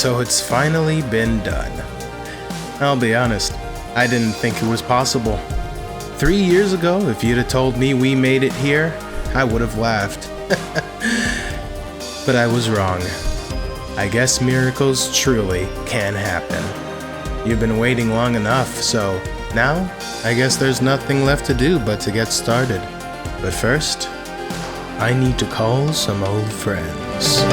So it's finally been done. I'll be honest, I didn't think it was possible. 3 years ago, if you'd have told me we made it here, I would have laughed. But I was wrong. I guess miracles truly can happen. You've been waiting long enough, so now I guess there's nothing left to do but to get started. But first, I need to call some old friends.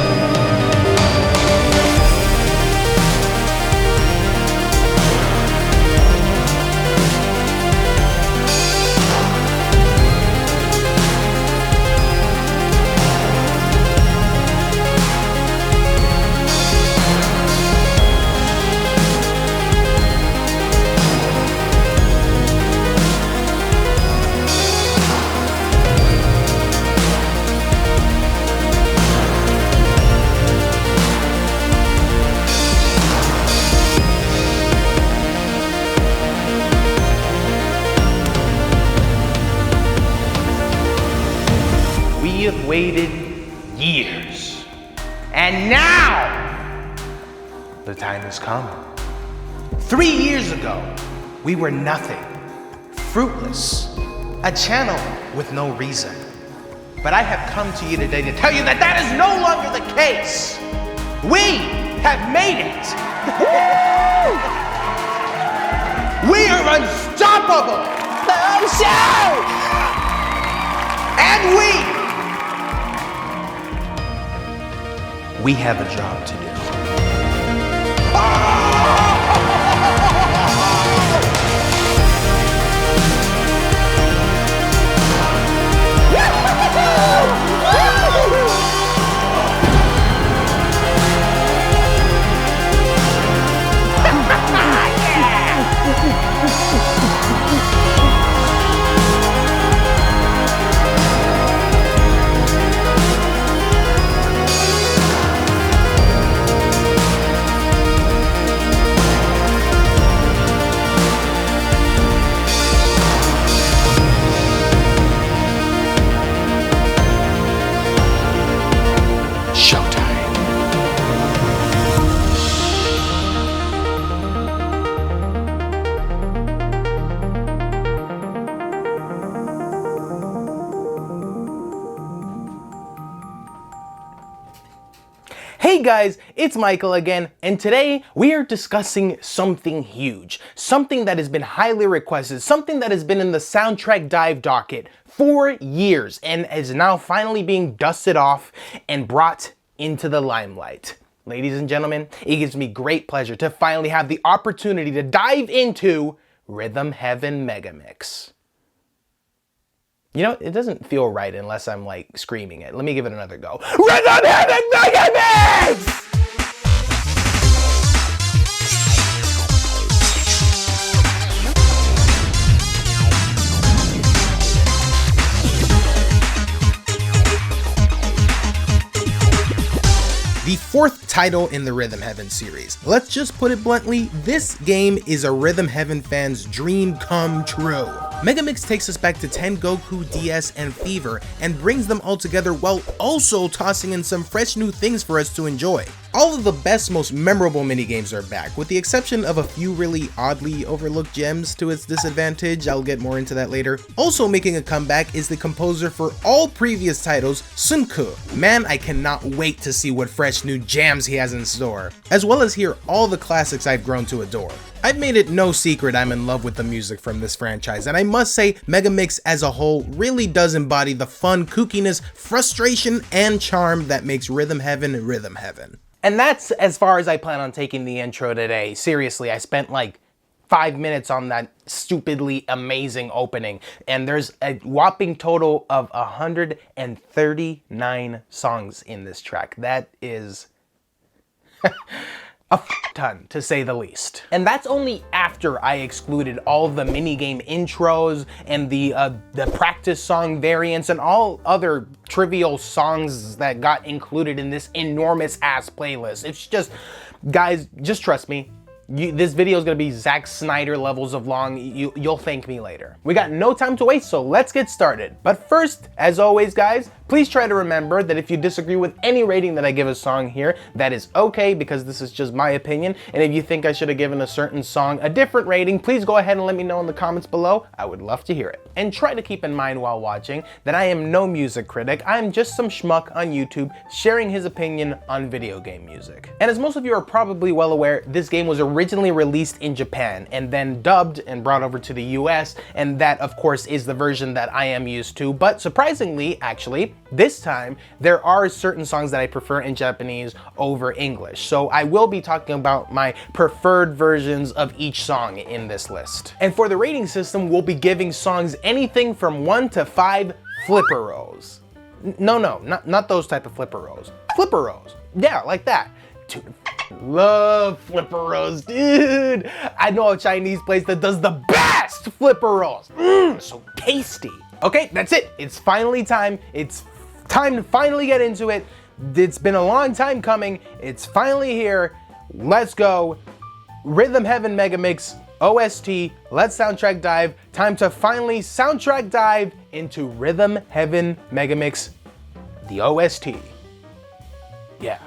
We have waited years, and now the time has come. 3 years ago, we were nothing, fruitless, a channel with no reason. But I have come to you today to tell you that that is no longer the case. We have made it. We are unstoppable. And we have a job to do. Hey guys, it's Michael again, and today we are discussing something huge, something that has been highly requested, something that has been in the soundtrack dive docket for years and is now finally being dusted off and brought into the limelight. Ladies and gentlemen, it gives me great pleasure to finally have the opportunity to dive into Rhythm Heaven Megamix. You know, it doesn't feel right unless I'm like screaming it. Let me give it another go. Rhythm Heaven Megamix! The fourth title in the Rhythm Heaven series. Let's just put it bluntly, this game is a Rhythm Heaven fan's dream come true. Megamix takes us back to Tengoku, DS, and Fever and brings them all together while also tossing in some fresh new things for us to enjoy. All of the best, most memorable minigames are back, with the exception of a few really oddly overlooked gems to its disadvantage. I'll get more into that later. Also making a comeback is the composer for all previous titles, Sunku. Man, I cannot wait to see what fresh new jams he has in store, as well as hear all the classics I've grown to adore. I've made it no secret I'm in love with the music from this franchise, and I must say Megamix as a whole really does embody the fun, kookiness, frustration, and charm that makes Rhythm Heaven Rhythm Heaven. And that's as far as I plan on taking the intro today. Seriously, I spent like 5 minutes on that stupidly amazing opening, and there's a whopping total of 139 songs in this track. That is a ton, to say the least. And that's only after I excluded all of the minigame intros and the practice song variants and all other trivial songs that got included in this enormous ass playlist. It's just, guys, just trust me. This video is gonna be Zack Snyder levels of long. You'll thank me later. We got no time to waste, so let's get started. But first, as always, guys, Please try to remember that if you disagree with any rating that I give a song here, that is okay, because this is just my opinion. And if you think I should have given a certain song a different rating, please go ahead and let me know in the comments below. I would love to hear it. And try to keep in mind while watching that I am no music critic. I am just some schmuck on YouTube sharing his opinion on video game music. And as most of you are probably well aware, this game was originally released in Japan and then dubbed and brought over to the US, and that of course is the version that I am used to. But surprisingly, actually, this time there are certain songs that I prefer in Japanese over English. So I will be talking about my preferred versions of each song in this list. And for the rating system, we'll be giving songs anything from 1 to 5 flipper rows. No, not those type of flipper rows. Flipper rows, yeah, like that. Dude, love flipper rows, dude. I know a Chinese place that does the best flipper rolls. So tasty. Okay, that's it. It's finally time. It's time to finally get into it. It's been a long time coming. It's finally here. Let's go. Rhythm Heaven Megamix OST. Let's soundtrack dive. Time to finally soundtrack dive into Rhythm Heaven Megamix, the OST. Yeah.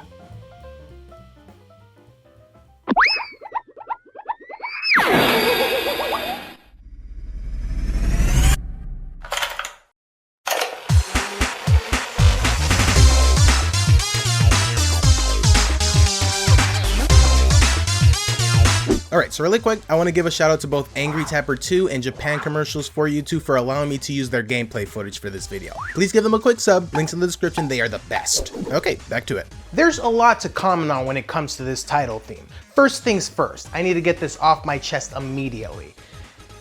Alright, so really quick, I want to give a shout out to both Angry Tapper 2 and Japan Commercials for You 2 for allowing me to use their gameplay footage for this video. Please give them a quick sub, links in the description, they are the best. Okay, back to it. There's a lot to comment on when it comes to this title theme. First things first, I need to get this off my chest immediately.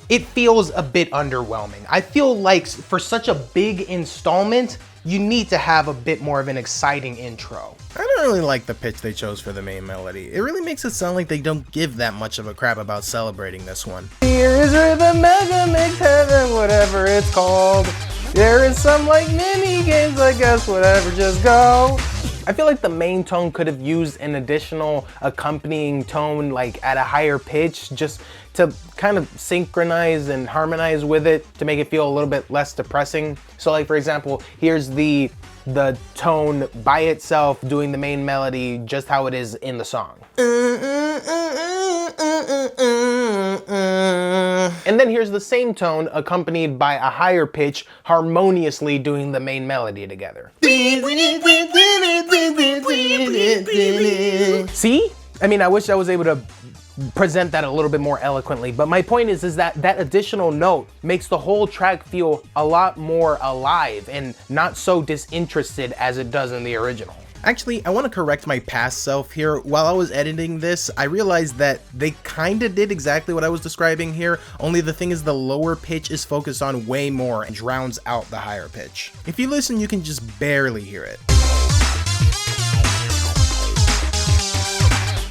It feels a bit underwhelming. I feel like for such a big installment, you need to have a bit more of an exciting intro. I don't really like the pitch they chose for the main melody. It really makes it sound like they don't give that much of a crap about celebrating this one. Here is the Megamix Heaven, whatever it's called. There is some like mini games, I guess, whatever, just go. I feel like the main tone could have used an additional accompanying tone like at a higher pitch, just to kind of synchronize and harmonize with it to make it feel a little bit less depressing. So like for example, here's the tone by itself doing the main melody just how it is in the song. And then here's the same tone accompanied by a higher pitch harmoniously doing the main melody together. See? I mean, I wish I was able to present that a little bit more eloquently, but my point is that that additional note makes the whole track feel a lot more alive and not so disinterested as it does in the original. Actually, I want to correct my past self here. While I was editing this, I realized that they kinda did exactly what I was describing here, only the thing is the lower pitch is focused on way more and drowns out the higher pitch. If you listen, you can just barely hear it.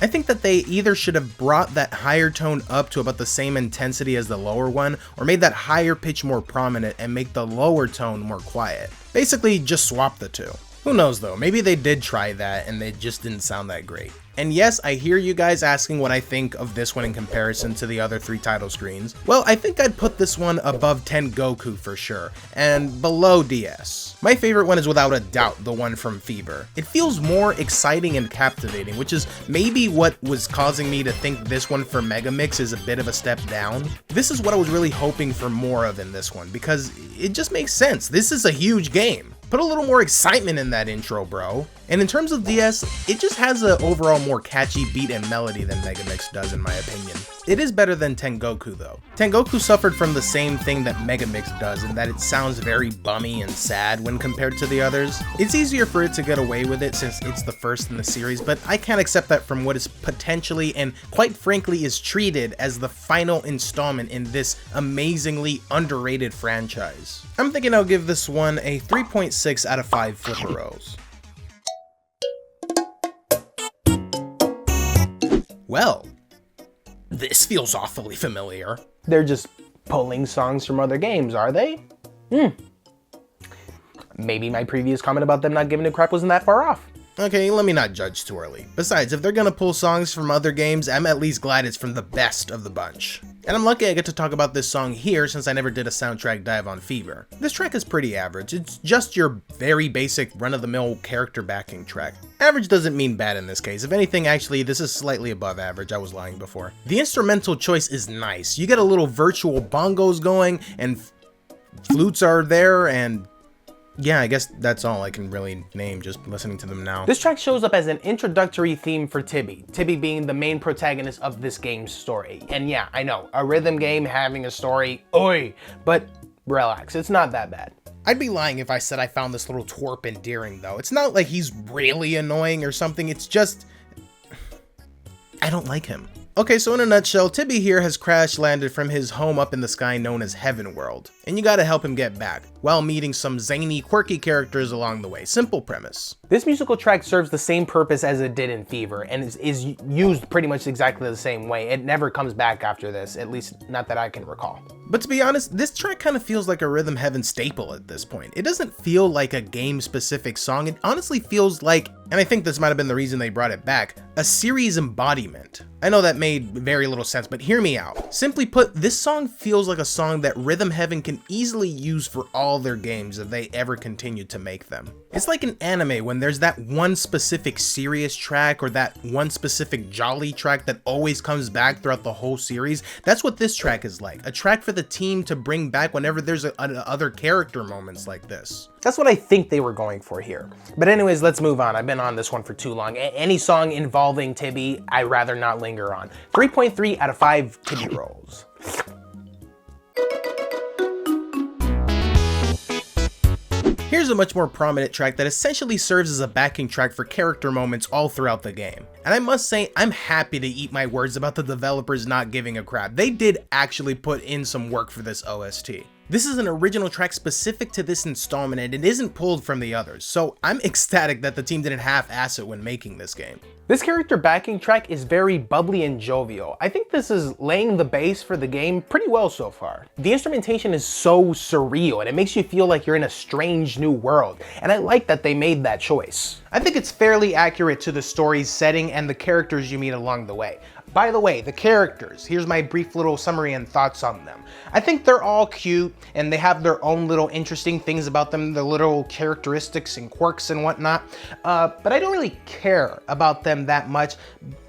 I think that they either should have brought that higher tone up to about the same intensity as the lower one, or made that higher pitch more prominent and make the lower tone more quiet. Basically, just swap the two. Who knows though, maybe they did try that and they just didn't sound that great. And yes, I hear you guys asking what I think of this one in comparison to the other 3 title screens. Well, I think I'd put this one above Tengoku for sure, and below DS. My favorite one is without a doubt the one from Fever. It feels more exciting and captivating, which is maybe what was causing me to think this one for Megamix is a bit of a step down. This is what I was really hoping for more of in this one, because it just makes sense. This is a huge game. Put a little more excitement in that intro, bro. And in terms of DS, it just has an overall more catchy beat and melody than Megamix does in my opinion. It is better than Tengoku though. Tengoku suffered from the same thing that Megamix does in that it sounds very bummy and sad when compared to the others. It's easier for it to get away with it since it's the first in the series, but I can't accept that from what is potentially and quite frankly is treated as the final installment in this amazingly underrated franchise. I'm thinking I'll give this one a 3.6 out of 5 flipper rows. Well, this feels awfully familiar. They're just pulling songs from other games, are they? Maybe my previous comment about them not giving a crap wasn't that far off. Okay, let me not judge too early. Besides, if they're gonna pull songs from other games, I'm at least glad it's from the best of the bunch. And I'm lucky I get to talk about this song here since I never did a soundtrack dive on Fever. This track is pretty average. It's just your very basic run-of-the-mill character backing track. Average doesn't mean bad in this case. If anything, actually, this is slightly above average. I was lying before. The instrumental choice is nice. You get a little virtual bongos going, and flutes are there, and yeah, I guess that's all I can really name just listening to them now. This track shows up as an introductory theme for Tibby, Tibby being the main protagonist of this game's story. And yeah, I know, a rhythm game having a story, oi, but relax, it's not that bad. I'd be lying if I said I found this little twerp endearing though. It's not like he's really annoying or something, it's just I don't like him. Okay, so in a nutshell, Tibby here has crash landed from his home up in the sky known as Heaven World, and you gotta help him get back, while meeting some zany, quirky characters along the way. Simple premise. This musical track serves the same purpose as it did in Fever, and is used pretty much exactly the same way. It never comes back after this, at least not that I can recall. But to be honest, this track kind of feels like a Rhythm Heaven staple at this point. It doesn't feel like a game-specific song, it honestly feels like, and I think this might have been the reason they brought it back, a series embodiment. I know that made very little sense, but hear me out. Simply put, this song feels like a song that Rhythm Heaven can easily use for all their games if they ever continue to make them. It's like an anime when there's that one specific serious track or that one specific jolly track that always comes back throughout the whole series. That's what this track is like, a track for the team to bring back whenever there's other character moments like this. That's what I think they were going for here. But anyways, let's move on. I've been on this one for too long. Any song involving Tibby, I'd rather not linger on. 3.3 out of 5 Tibby rolls. Here's a much more prominent track that essentially serves as a backing track for character moments all throughout the game. And I must say, I'm happy to eat my words about the developers not giving a crap. They did actually put in some work for this OST. This is an original track specific to this installment and it isn't pulled from the others, so I'm ecstatic that the team didn't half-ass it when making this game. This character backing track is very bubbly and jovial. I think this is laying the base for the game pretty well so far. The instrumentation is so surreal and it makes you feel like you're in a strange new world, and I like that they made that choice. I think it's fairly accurate to the story's setting and the characters you meet along the way. By the way, the characters, here's my brief little summary and thoughts on them. I think they're all cute and they have their own little interesting things about them, their little characteristics and quirks and whatnot, but I don't really care about them that much.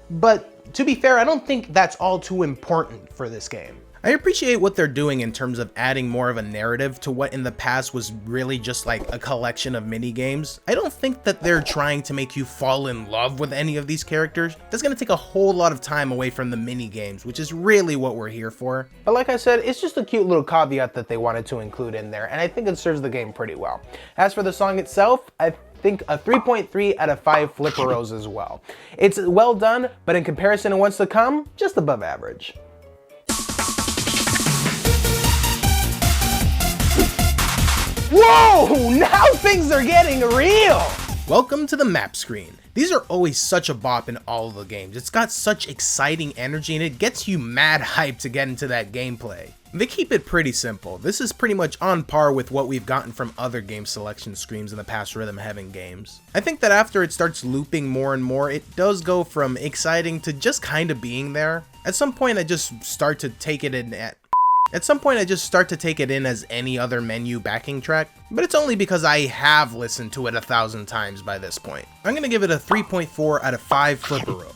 But to be fair, I don't think that's all too important for this game. I appreciate what they're doing in terms of adding more of a narrative to what in the past was really just like a collection of mini games. I don't think that they're trying to make you fall in love with any of these characters. That's gonna take a whole lot of time away from the mini games, which is really what we're here for. But like I said, it's just a cute little caveat that they wanted to include in there, and I think it serves the game pretty well. As for the song itself, I think a 3.3 out of 5 flipperos as well. It's well done, but in comparison to what's to come, just above average. Whoa, now things are getting real! Welcome to the map screen. These are always such a bop in all of the games. It's got such exciting energy and it gets you mad hyped to get into that gameplay. They keep it pretty simple. This is pretty much on par with what we've gotten from other game selection screens in the past Rhythm Heaven games. I think that after it starts looping more and more, it does go from exciting to just kind of being there. At some point I just start to take it in as any other menu backing track, but it's only because I have listened to it 1,000 times by this point. I'm gonna give it a 3.4 out of 5 flipperos.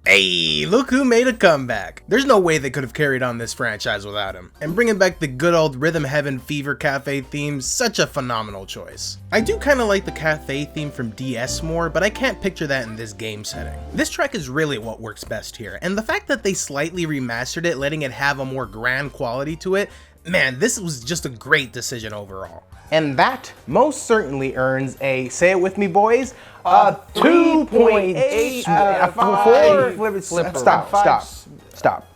Hey, look who made a comeback. There's no way they could have carried on this franchise without him. And bringing back the good old Rhythm Heaven Fever Cafe theme, such a phenomenal choice. I do kind of like the cafe theme from DS more, but I can't picture that in this game setting. This track is really what works best here, and the fact that they slightly remastered it, letting it have a more grand quality to it, man, this was just a great decision overall. And that most certainly earns a, say it with me boys, a 2.8 out of 5. Stop.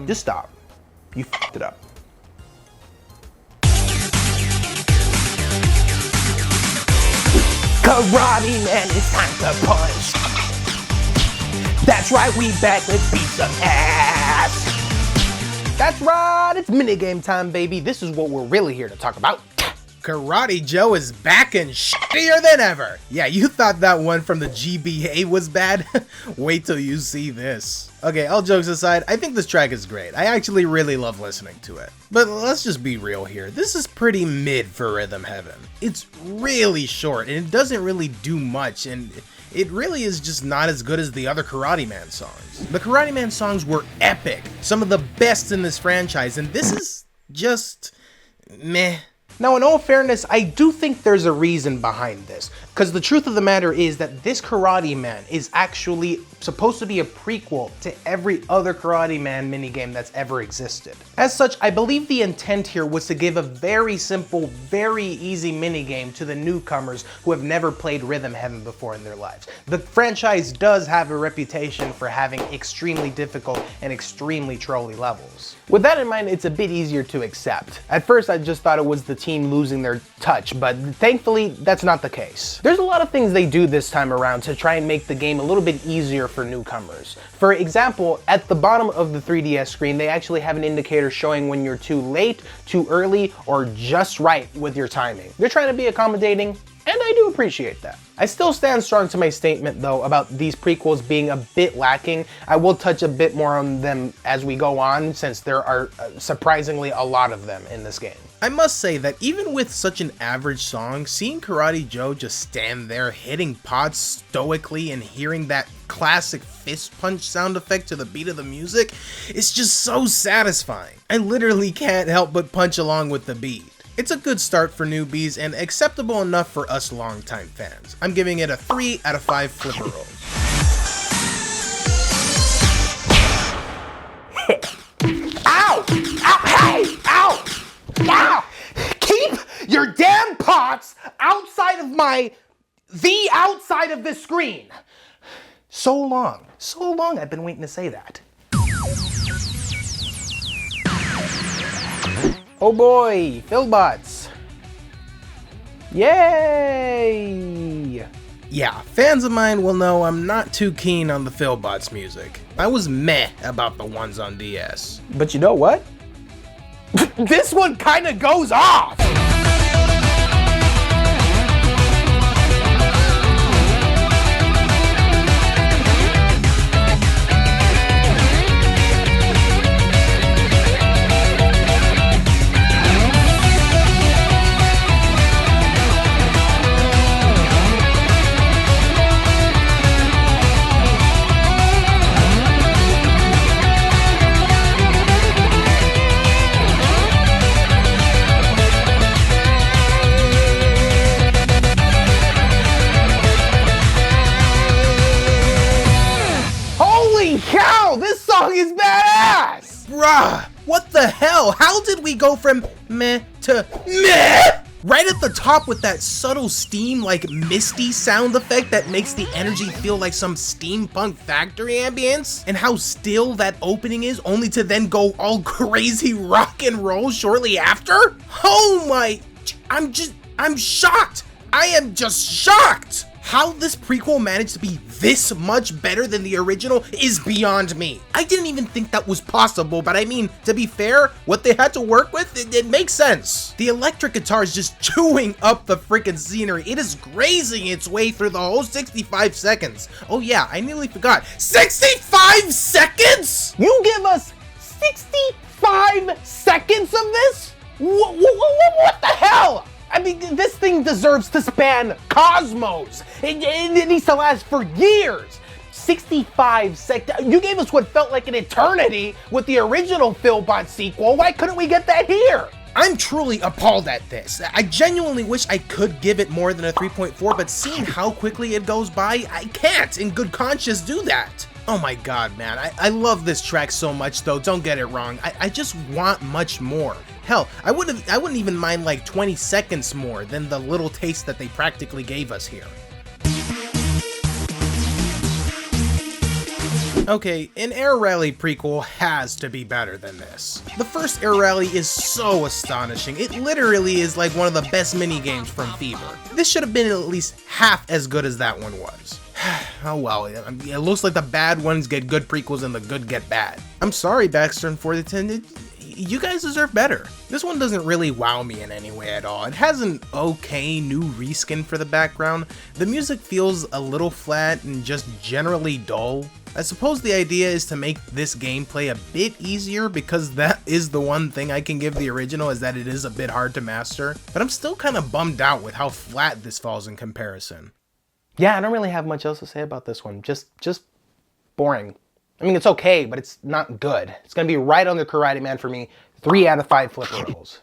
Just stop. You f***ed it up. Karate man, it's time to punch. That's right, we back, let's beat some ass. That's right, it's minigame time, baby. This is what we're really here to talk about. Karate Joe is back and shittier than ever. Yeah, you thought that one from the GBA was bad? Wait till you see this. Okay, all jokes aside, I think this track is great. I actually really love listening to it. But let's just be real here. This is pretty mid for Rhythm Heaven. It's really short and it doesn't really do much, and it really is just not as good as the other Karate Man songs. The Karate Man songs were epic, some of the best in this franchise, and this is just meh. Now, in all fairness, I do think there's a reason behind this, because the truth of the matter is that this Karate Man is actually supposed to be a prequel to every other Karate Man minigame that's ever existed. As such, I believe the intent here was to give a very simple, very easy minigame to the newcomers who have never played Rhythm Heaven before in their lives. The franchise does have a reputation for having extremely difficult and extremely trolly levels. With that in mind, it's a bit easier to accept. At first, I just thought it was the team losing their touch, but thankfully, that's not the case. There's a lot of things they do this time around to try and make the game a little bit easier for newcomers. For example, at the bottom of the 3DS screen, they actually have an indicator showing when you're too late, too early, or just right with your timing. They're trying to be accommodating, and I do appreciate that. I still stand strong to my statement though about these prequels being a bit lacking. I will touch a bit more on them as we go on, since there are surprisingly a lot of them in this game. I must say that even with such an average song, seeing Karate Joe just stand there hitting pods stoically and hearing that classic fist punch sound effect to the beat of the music is just so satisfying. I literally can't help but punch along with the beat. It's a good start for newbies and acceptable enough for us longtime fans. I'm giving it a 3 out of 5 flipper rolls. Ow! Ow! Hey! Ow! Ow! Keep your damn pots outside of the outside of this screen. So long I've been waiting to say that. Oh boy, Fillbots. Yay! Yeah, fans of mine will know I'm not too keen on the Fillbots music. I was meh about the ones on DS. But you know what? This one kinda goes off! Cow, this song is badass! Bruh, what the hell? How did we go from meh to meh? Right at the top with that subtle steam like misty sound effect that makes the energy feel like some steampunk factory ambience, and how still that opening is, only to then go all crazy rock and roll shortly after? Oh my, I'm shocked. I am just shocked. How this prequel managed to be this much better than the original is beyond me. I didn't even think that was possible, but I mean, to be fair, what they had to work with, it makes sense. The electric guitar is just chewing up the freaking scenery. It is grazing its way through the whole 65 seconds. Oh yeah, I nearly forgot. 65 seconds?! You give us 65 seconds of this? What the hell? I mean, this thing deserves to span cosmos. It needs to last for years. 65 seconds. You gave us what felt like an eternity with the original Fillbot sequel. Why couldn't we get that here? I'm truly appalled at this. I genuinely wish I could give it more than a 3.4, but seeing how quickly it goes by, I can't in good conscience do that. Oh my god, man, I love this track so much though, don't get it wrong. I just want much more. Hell, I wouldn't even mind like 20 seconds more than the little taste that they practically gave us here. Okay, an Air Rally prequel has to be better than this. The first Air Rally is so astonishing, it literally is like one of the best minigames from Fever. This should have been at least half as good as that one was. Oh well, it looks like the bad ones get good prequels and the good get bad. I'm sorry, Baxter and 410, you guys deserve better. This one doesn't really wow me in any way at all. It has an okay new reskin for the background. The music feels a little flat and just generally dull. I suppose the idea is to make this gameplay a bit easier, because that is the one thing I can give the original, is that it is a bit hard to master, but I'm still kind of bummed out with how flat this falls in comparison. Yeah, I don't really have much else to say about this one. Just boring. I mean, it's okay, but it's not good. It's gonna be right under Karate Man for me. 3 out of 5 flipper rolls.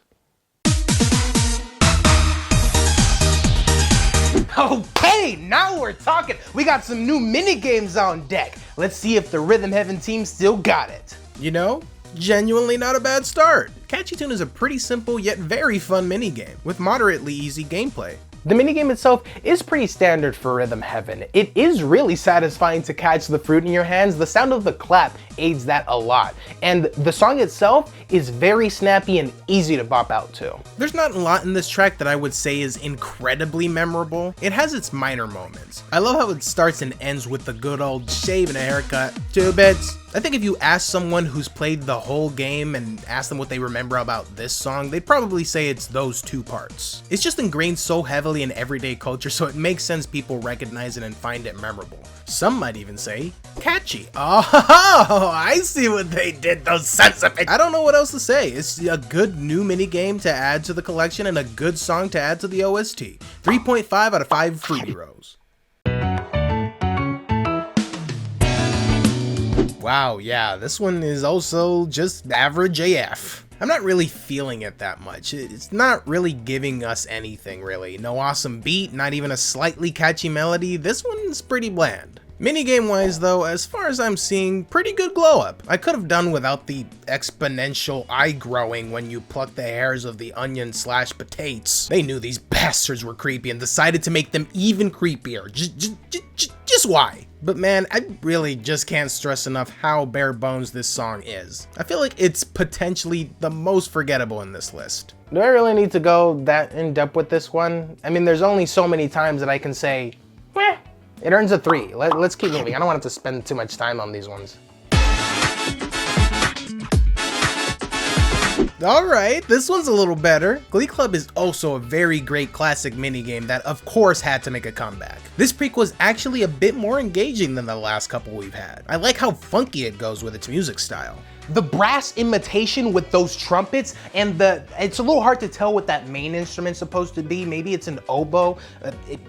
Okay, now we're talking. We got some new mini games on deck. Let's see if the Rhythm Heaven team still got it. You know, genuinely not a bad start. Catchy Tune is a pretty simple yet very fun minigame with moderately easy gameplay. The minigame itself is pretty standard for Rhythm Heaven. It is really satisfying to catch the fruit in your hands. The sound of the clap aids that a lot. And the song itself is very snappy and easy to bop out to. There's not a lot in this track that I would say is incredibly memorable. It has its minor moments. I love how it starts and ends with the good old shave and a haircut. 2 bits. I think if you ask someone who's played the whole game and ask them what they remember about this song, they'd probably say it's those 2 parts. It's just ingrained so heavily in everyday culture, so it makes sense people recognize it and find it memorable. Some might even say, catchy. Oh, I see what they did, those sons of it. I don't know what else to say. It's a good new minigame to add to the collection and a good song to add to the OST. 3.5 out of 5 Fruity Rows. Wow, yeah, this one is also just average AF. I'm not really feeling it that much. It's not really giving us anything, really. No awesome beat, not even a slightly catchy melody. This one's pretty bland. Minigame wise though, as far as I'm seeing, pretty good glow up. I could have done without the exponential eye growing when you pluck the hairs of the onion / potatoes. They knew these bastards were creepy and decided to make them even creepier. Just why? But man, I really just can't stress enough how bare bones this song is. I feel like it's potentially the most forgettable in this list. Do I really need to go that in depth with this one? I mean, there's only so many times that I can say, eh, it earns a 3. Let's keep moving. I don't want to have to spend too much time on these ones. Alright, this one's a little better. Glee Club is also a very great classic minigame that of course had to make a comeback. This prequel is actually a bit more engaging than the last couple we've had. I like how funky it goes with its music style. The brass imitation with those trumpets and it's a little hard to tell what that main instrument's supposed to be. Maybe it's an oboe.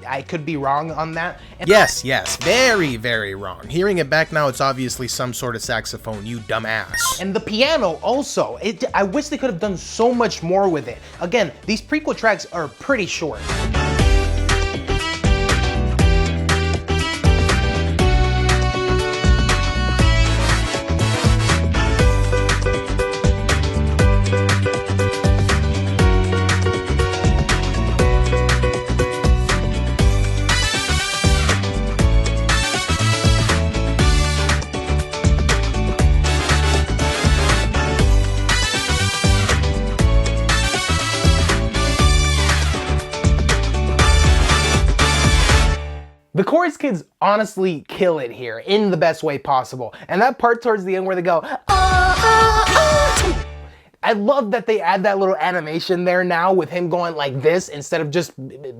I could be wrong on that. And yes, very, very wrong. Hearing it back now, it's obviously some sort of saxophone, you dumbass. And the piano also. I wish they could have done so much more with it. Again, these prequel tracks are pretty short. The chorus kids honestly kill it here in the best way possible. And that part towards the end where they go, I love that they add that little animation there now with him going like this instead of just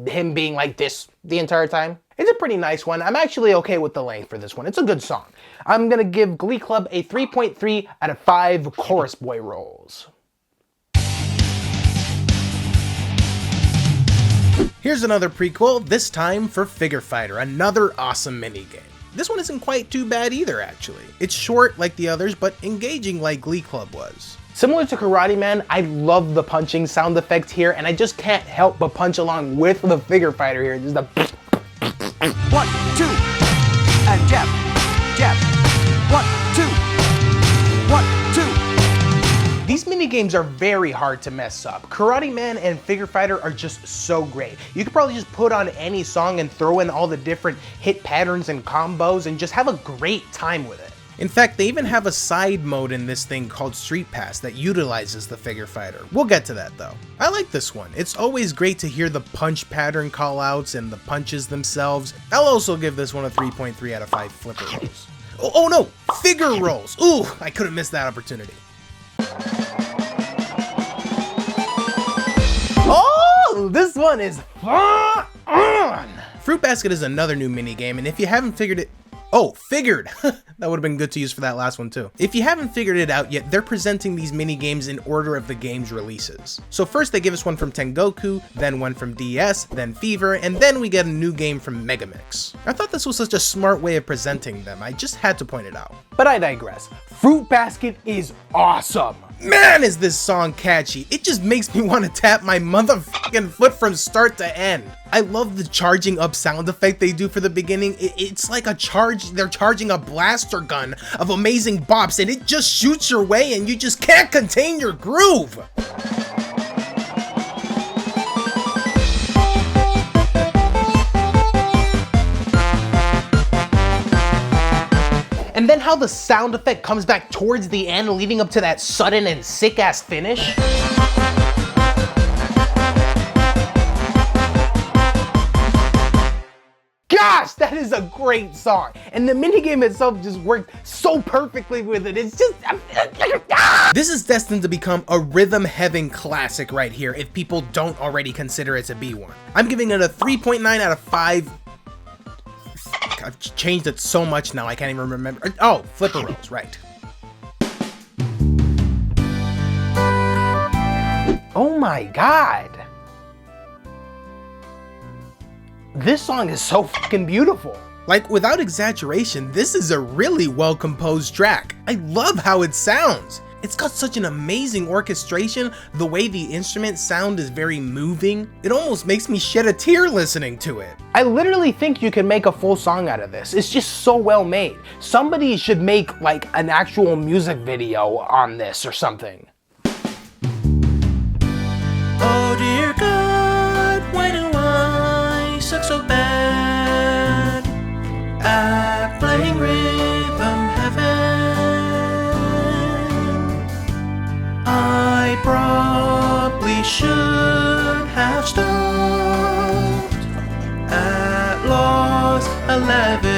him being like this the entire time. It's a pretty nice one. I'm actually okay with the length for this one. It's a good song. I'm gonna give Glee Club a 3.3 out of 5 chorus boy rolls. Here's another prequel, this time for Figure Fighter, another awesome minigame. This one isn't quite too bad either, actually. It's short like the others, but engaging like Glee Club was. Similar to Karate Man, I love the punching sound effect here, and I just can't help but punch along with the Figure Fighter here. Just the 1, 2, and jab, jab. 1, 2, 1, 2. These minigames are very hard to mess up. Karate Man and Figure Fighter are just so great. You could probably just put on any song and throw in all the different hit patterns and combos and just have a great time with it. In fact, they even have a side mode in this thing called Street Pass that utilizes the Figure Fighter. We'll get to that though. I like this one. It's always great to hear the punch pattern callouts and the punches themselves. I'll also give this one a 3.3 out of 5 flipper rolls. Oh no, figure rolls. Ooh, I could have missed that opportunity. This one is fun. Fruit Basket is another new minigame, and if you haven't figured it... Oh, figured! That would have been good to use for that last one too. If you haven't figured it out yet, they're presenting these mini games in order of the game's releases. So first they give us one from Tengoku, then one from DS, then Fever, and then we get a new game from Megamix. I thought this was such a smart way of presenting them, I just had to point it out. But I digress. Fruit Basket is awesome. Man, is this song catchy. It just makes me want to tap my motherfucking foot from start to end. I love the charging up sound effect they do for the beginning. It's like they're charging a blaster gun of amazing bops, and it just shoots your way and you just can't contain your groove. And then how the sound effect comes back towards the end, leading up to that sudden and sick-ass finish. Gosh, that is a great song. And the minigame itself just worked so perfectly with it. It's just... This is destined to become a rhythm heaven classic right here if people don't already consider it to be one. I'm giving it a 3.9 out of 5. I've changed it so much now I can't even remember. Oh, Flipper Rolls, right. Oh my god. This song is so fucking beautiful. Like, without exaggeration, this is a really well composed track. I love how it sounds. It's got such an amazing orchestration. The way the instruments sound is very moving. It almost makes me shed a tear listening to it. I literally think you can make a full song out of this. It's just so well made. Somebody should make like an actual music video on this or something. Oh dear God, why do I suck so bad at playing rhythm heaven? I probably should have stopped at loss 11.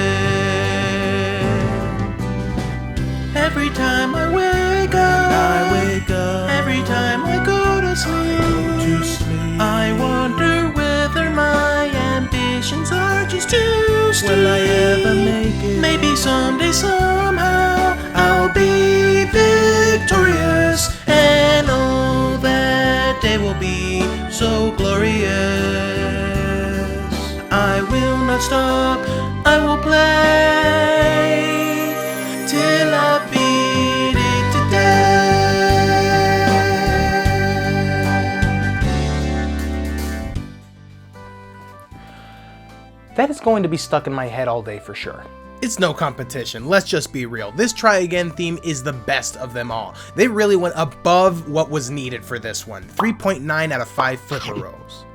Every time I wake up, every time I go to sleep, I wonder whether my ambitions are just too steep. Will I ever make it? Maybe someday, somehow, I'll be victorious, and oh, that day will be so glorious. I will not stop, I will play till I beat it to death. That is going to be stuck in my head all day for sure. It's no competition, let's just be real. This Try Again theme is the best of them all. They really went above what was needed for this one. 3.9 out of 5 Flipper Rolls.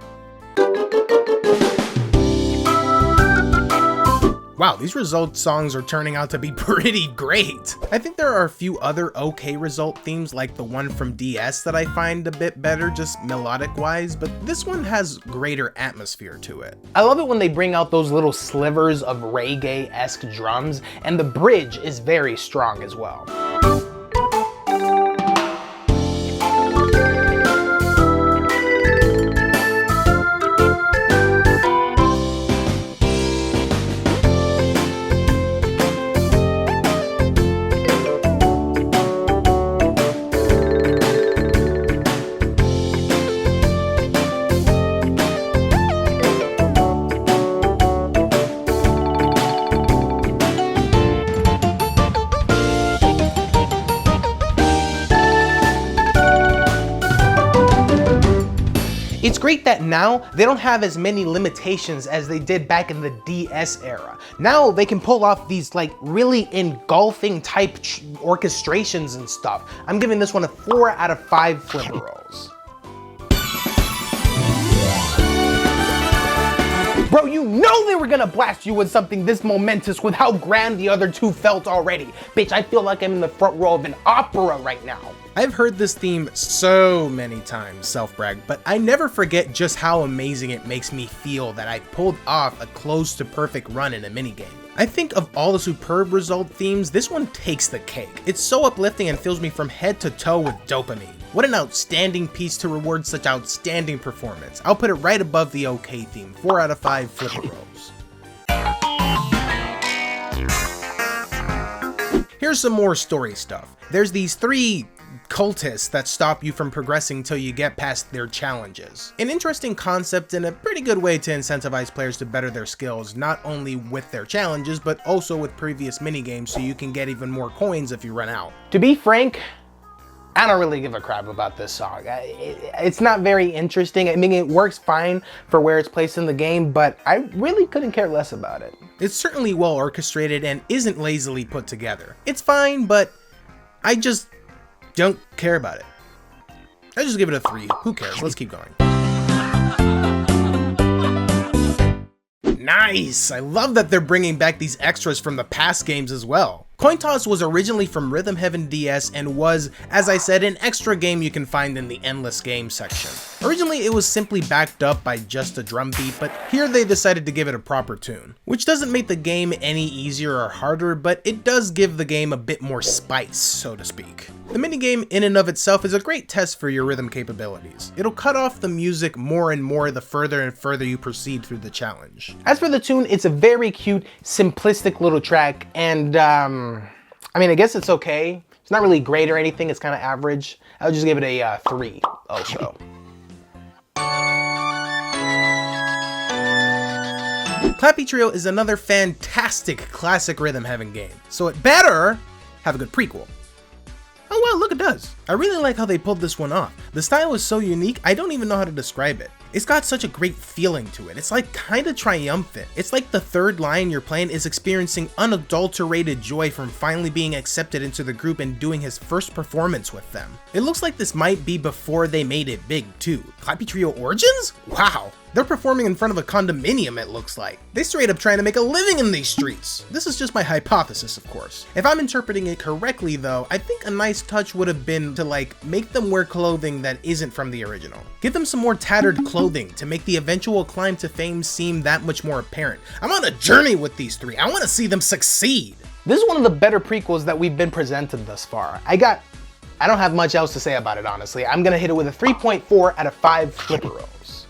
Wow, these result songs are turning out to be pretty great. I think there are a few other okay result themes like the one from DS that I find a bit better just melodic wise, but this one has greater atmosphere to it. I love it when they bring out those little slivers of reggae-esque drums, and the bridge is very strong as well. It's great that now they don't have as many limitations as they did back in the DS era. Now they can pull off these like really engulfing type orchestrations and stuff. I'm giving this one a 4 out of 5 Flipper Rolls. Bro, you know they were gonna blast you with something this momentous with how grand the other two felt already. Bitch, I feel like I'm in the front row of an opera right now. I've heard this theme so many times, self-brag, but I never forget just how amazing it makes me feel that I pulled off a close to perfect run in a minigame. I think of all the superb result themes, this one takes the cake. It's so uplifting and fills me from head to toe with dopamine. What an outstanding piece to reward such outstanding performance. I'll put it right above the OK theme, 4 out of 5 flipper rolls. Here's some more story stuff. There's these 3 cultists that stop you from progressing till you get past their challenges. An interesting concept and a pretty good way to incentivize players to better their skills, not only with their challenges, but also with previous minigames so you can get even more coins if you run out. To be frank, I don't really give a crap about this song. It's not very interesting. I mean, it works fine for where it's placed in the game, but I really couldn't care less about it. It's certainly well orchestrated and isn't lazily put together. It's fine, but I just don't care about it. I just give it a 3. Who cares? Let's keep going. Nice! I love that they're bringing back these extras from the past games as well. Coin Toss was originally from Rhythm Heaven DS and was, as I said, an extra game you can find in the Endless Game section. Originally it was simply backed up by just a drum beat, but here they decided to give it a proper tune. Which doesn't make the game any easier or harder, but it does give the game a bit more spice, so to speak. The minigame in and of itself is a great test for your rhythm capabilities. It'll cut off the music more and more the further and further you proceed through the challenge. As for the tune, it's a very cute, simplistic little track, and I mean, I guess it's okay. It's not really great or anything, it's kind of average. I'll just give it a 3 also. Clappy Trio is another fantastic classic Rhythm Heaven game, so it better have a good prequel. Oh wow, look, it does. I really like how they pulled this one off. The style is so unique, I don't even know how to describe it. It's got such a great feeling to it. It's like kinda triumphant. It's like the third line you're playing is experiencing unadulterated joy from finally being accepted into the group and doing his first performance with them. It looks like this might be before they made it big too. Clappy Trio Origins? Wow. They're performing in front of a condominium, it looks like. They straight up trying to make a living in these streets. This is just my hypothesis, of course. If I'm interpreting it correctly though, I think a nice touch would have been to like make them wear clothing that isn't from the original. Give them some more tattered clothing to make the eventual climb to fame seem that much more apparent. I'm on a journey with these 3. I want to see them succeed. This is one of the better prequels that we've been presented thus far. I don't have much else to say about it, honestly. I'm gonna hit it with a 3.4 out of 5 flipper rolls.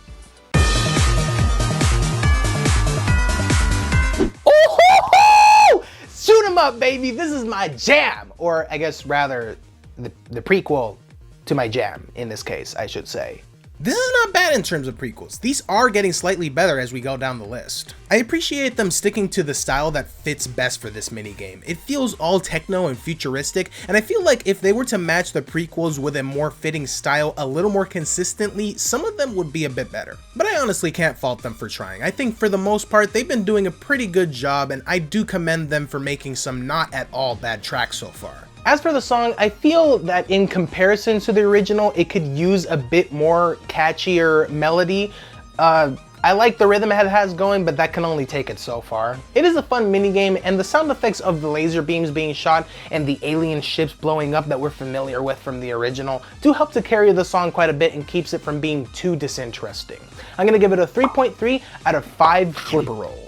Shoot 'em up, baby! This is my jam! Or I guess rather, the prequel to my jam, in this case, I should say. This is not bad in terms of prequels. These are getting slightly better as we go down the list. I appreciate them sticking to the style that fits best for this minigame. It feels all techno and futuristic, and I feel like if they were to match the prequels with a more fitting style a little more consistently, some of them would be a bit better. But I honestly can't fault them for trying. I think for the most part, they've been doing a pretty good job, and I do commend them for making some not at all bad tracks so far. As for the song, I feel that in comparison to the original, it could use a bit more catchier melody. I like the rhythm it has going, but that can only take it so far. It is a fun minigame, and the sound effects of the laser beams being shot and the alien ships blowing up that we're familiar with from the original do help to carry the song quite a bit and keeps it from being too disinteresting. I'm gonna give it a 3.3 out of 5 flipper rolls.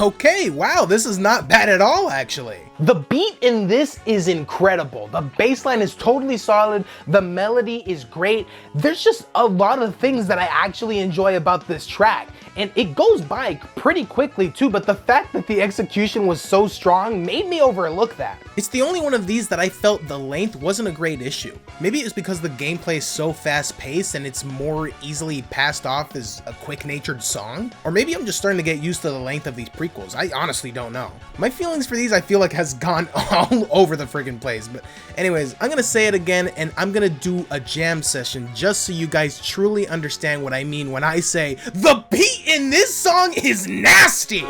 Okay, wow, this is not bad at all, actually. The beat in this is incredible. The bass line is totally solid. The melody is great. There's just a lot of things that I actually enjoy about this track. And it goes by pretty quickly too, but the fact that the execution was so strong made me overlook that. It's the only one of these that I felt the length wasn't a great issue. Maybe it's because the gameplay is so fast paced and it's more easily passed off as a quick natured song? Or maybe I'm just starting to get used to the length of these prequels. I honestly don't know. My feelings for these I feel like has gone all over the friggin' place. But anyways, I'm gonna say it again and I'm gonna do a jam session just so you guys truly understand what I mean when I say the beat in this song is nasty!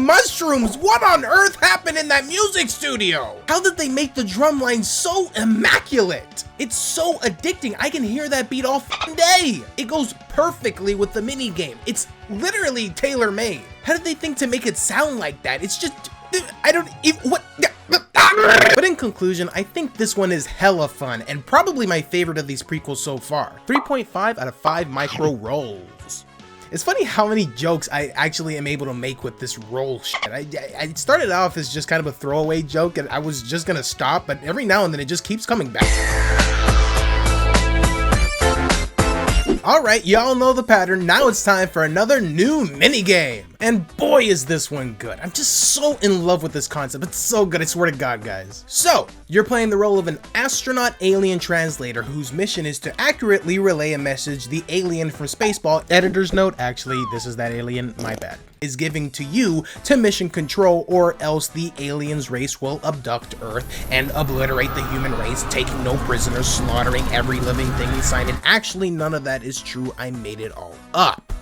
mushrooms! What on earth happened in that music studio? How did they make the drum line so immaculate? It's so addicting. I can hear that beat all f***ing day. It goes perfectly with the mini game. It's literally tailor-made. How did they think to make it sound like that? It's just, I don't even, what? But in conclusion, I think this one is hella fun and probably my favorite of these prequels so far. 3.5 out of 5 micro rolls. It's funny how many jokes I actually am able to make with this roll shit. I started off as just kind of a throwaway joke and I was just gonna stop, but every now and then it just keeps coming back. Alright, y'all know the pattern. Now it's time for another new mini game. And boy is this one good. I'm just so in love with this concept. It's so good, I swear to God, guys. So, you're playing the role of an astronaut alien translator whose mission is to accurately relay a message the alien from Spaceball, editor's note, actually, this is that alien, my bad, is giving to you to mission control, or else the alien's race will abduct Earth and obliterate the human race, taking no prisoners, slaughtering every living thing inside. And actually, none of that is true. I made it all up.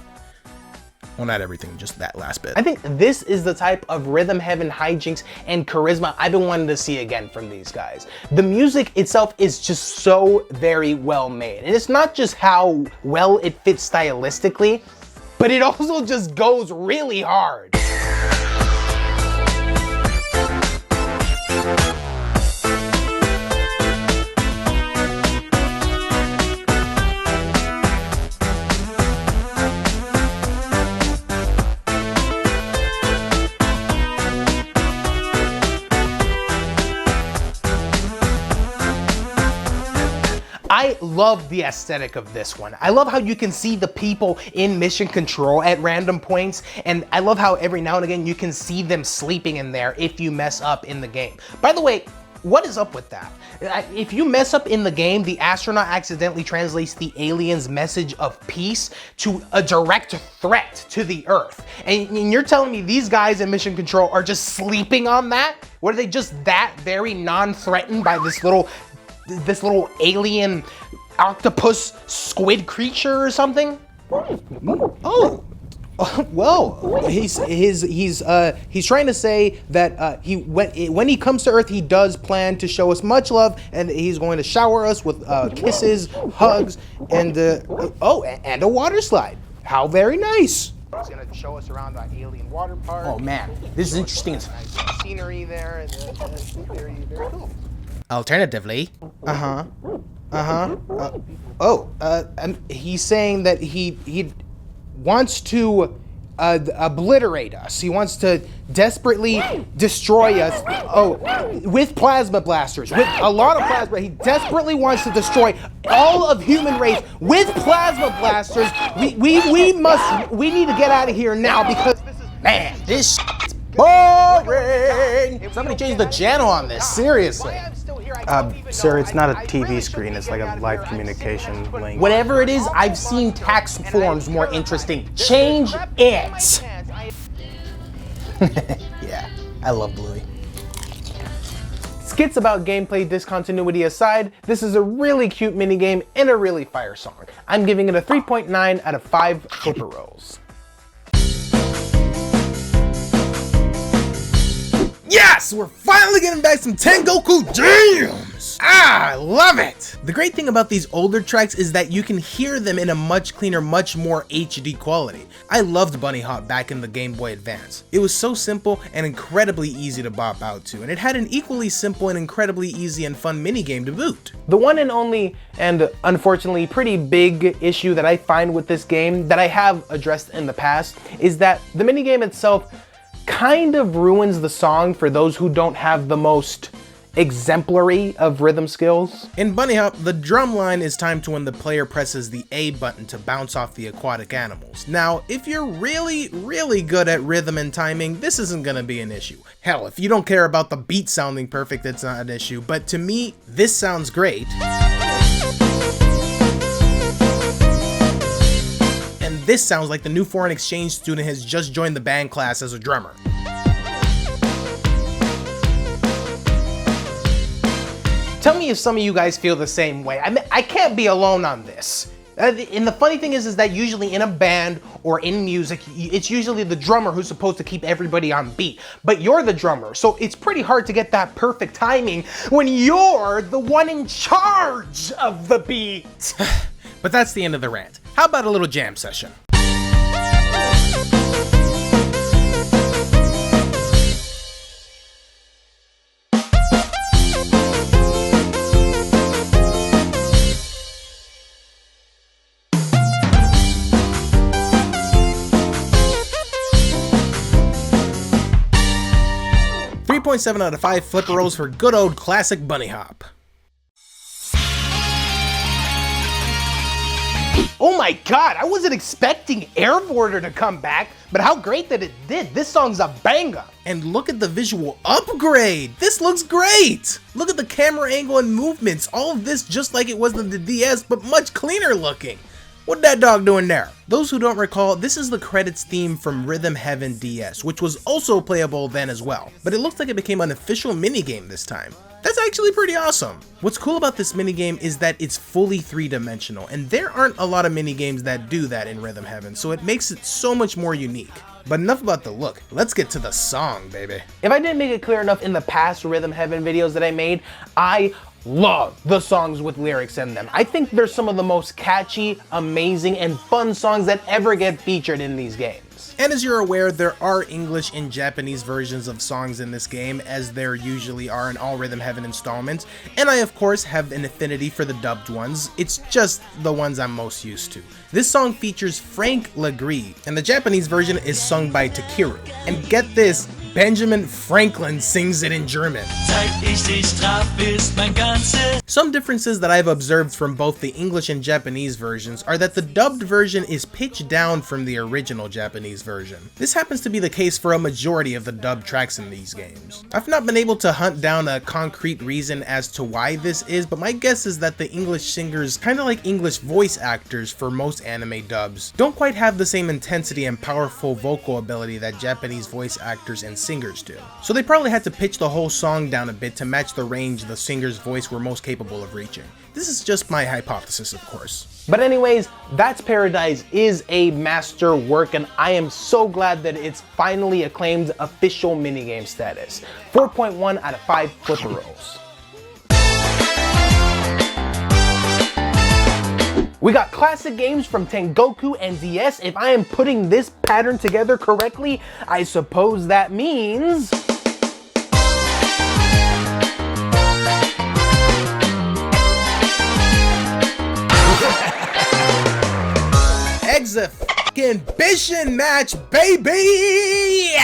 Well, not everything, just that last bit. I think this is the type of rhythm heaven hijinks and charisma I've been wanting to see again from these guys. The music itself is just so very well made. And it's not just how well it fits stylistically, but it also just goes really hard. I love the aesthetic of this one. I love how you can see the people in mission control at random points, and I love how every now and again you can see them sleeping in there if you mess up in the game. By the way, what is up with that? If you mess up in the game, the astronaut accidentally translates the alien's message of peace to a direct threat to the Earth. And you're telling me these guys in mission control are just sleeping on that? What, are they just that very non-threatened by this little alien octopus squid creature or something? Oh, well, he's trying to say that when he comes to Earth, he does plan to show us much love, and he's going to shower us with kisses, hugs, and and a water slide. How very nice. He's gonna show us around the alien water park. Oh man, this is interesting. Nice scenery there. Very, very cool. Alternatively, he's saying that he wants to obliterate us. He wants to desperately destroy us. Oh, with plasma blasters, with a lot of plasma. He desperately wants to destroy all of human race with plasma blasters. We need to get out of here now because this is boring. Somebody change the channel on this, seriously. Sir, it's not a TV screen, it's like a live communication link. Whatever it is, I've seen tax forms more interesting. Change it! Yeah, I love Bluey. Skits about gameplay discontinuity aside, this is a really cute minigame and a really fire song. I'm giving it a 3.9 out of 5 flipper rolls. Yes, we're finally getting back some Tengoku jams! I love it! The great thing about these older tracks is that you can hear them in a much cleaner, much more HD quality. I loved Bunny Hop back in the Game Boy Advance. It was so simple and incredibly easy to bop out to, and it had an equally simple and incredibly easy and fun minigame to boot. The one and only, and unfortunately pretty big issue that I find with this game that I have addressed in the past is that the minigame itself kind of ruins the song for those who don't have the most exemplary of rhythm skills. In Bunny Hop, the drum line is timed to when the player presses the A button to bounce off the aquatic animals. Now, if you're really good at rhythm and timing, this isn't gonna be an issue. Hell, if you don't care about the beat sounding perfect, it's not an issue, but to me, this sounds great. This sounds like the new foreign exchange student has just joined the band class as a drummer. Tell me if some of you guys feel the same way. I mean, I can't be alone on this. And the funny thing is that usually in a band or in music, it's usually the drummer who's supposed to keep everybody on beat. But you're the drummer, so it's pretty hard to get that perfect timing when you're the one in charge of the beat. But that's the end of the rant. How about a little jam session? 3.7 out of 5 flipper rolls for good old classic bunny hop. Oh my god, I wasn't expecting Airboarder to come back, but how great that it did. This song's a banger. And look at the visual upgrade. This looks great. Look at the camera angle and movements. All of this just like it was in the DS, but much cleaner looking. What that dog doing there? Those who don't recall, this is the credits theme from Rhythm Heaven DS, which was also playable then as well. But it looks like it became an official minigame this time. That's actually pretty awesome. What's cool about this minigame is that it's fully three-dimensional, and there aren't a lot of minigames that do that in Rhythm Heaven, so it makes it so much more unique. But enough about the look, let's get to the song, baby. If I didn't make it clear enough in the past Rhythm Heaven videos that I made, I love the songs with lyrics in them. I think they're some of the most catchy, amazing, and fun songs that ever get featured in these games. And as you're aware, there are English and Japanese versions of songs in this game, as there usually are in all Rhythm Heaven installments, and I of course have an affinity for the dubbed ones. It's just the ones I'm most used to. This song features Frank Legris, and the Japanese version is sung by Takeru. And get this, Benjamin Franklin sings it in German. Some differences that I've observed from both the English and Japanese versions are that the dubbed version is pitched down from the original Japanese version. This happens to be the case for a majority of the dubbed tracks in these games. I've not been able to hunt down a concrete reason as to why this is, but my guess is that the English singers, kinda like English voice actors for most anime dubs, don't quite have the same intensity and powerful vocal ability that Japanese voice actors and singers do. So they probably had to pitch the whole song down a bit to match the range the singer's voice were most capable of reaching. This is just my hypothesis, of course. But anyways, That's Paradise is a master work, and I am so glad that it's finally acclaimed official minigame status. 4.1 out of 5 flipper rolls. We got classic games from Tengoku and DS. If I am putting this pattern together correctly, I suppose that means... Exhibition match, baby!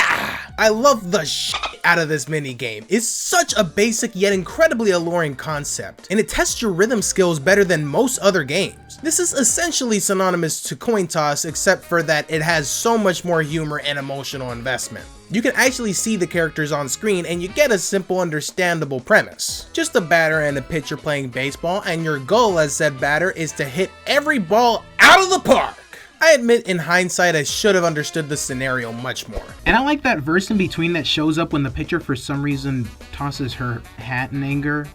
I love the shit out of this minigame. It's such a basic yet incredibly alluring concept, and it tests your rhythm skills better than most other games. This is essentially synonymous to coin toss, except for that it has so much more humor and emotional investment. You can actually see the characters on screen and you get a simple, understandable premise. Just a batter and a pitcher playing baseball, and your goal as said batter is to hit every ball out of the park. I admit in hindsight I should have understood the scenario much more. And I like that verse in between that shows up when the pitcher for some reason tosses her hat in anger.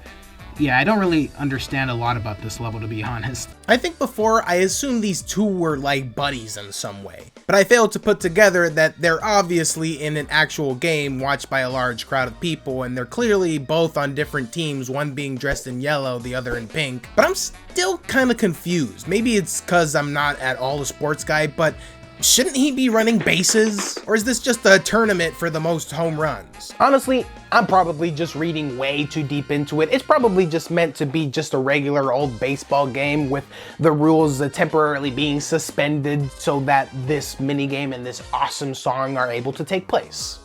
Yeah, I don't really understand a lot about this level, to be honest. I think before I assumed these two were like buddies in some way, but I failed to put together that they're obviously in an actual game watched by a large crowd of people, and they're clearly both on different teams, one being dressed in yellow, the other in pink. But I'm still kind of confused. Maybe it's cause I'm not at all a sports guy, but shouldn't he be running bases? Or is this just a tournament for the most home runs? Honestly, I'm probably just reading way too deep into it. It's probably just meant to be just a regular old baseball game with the rules temporarily being suspended so that this minigame and this awesome song are able to take place.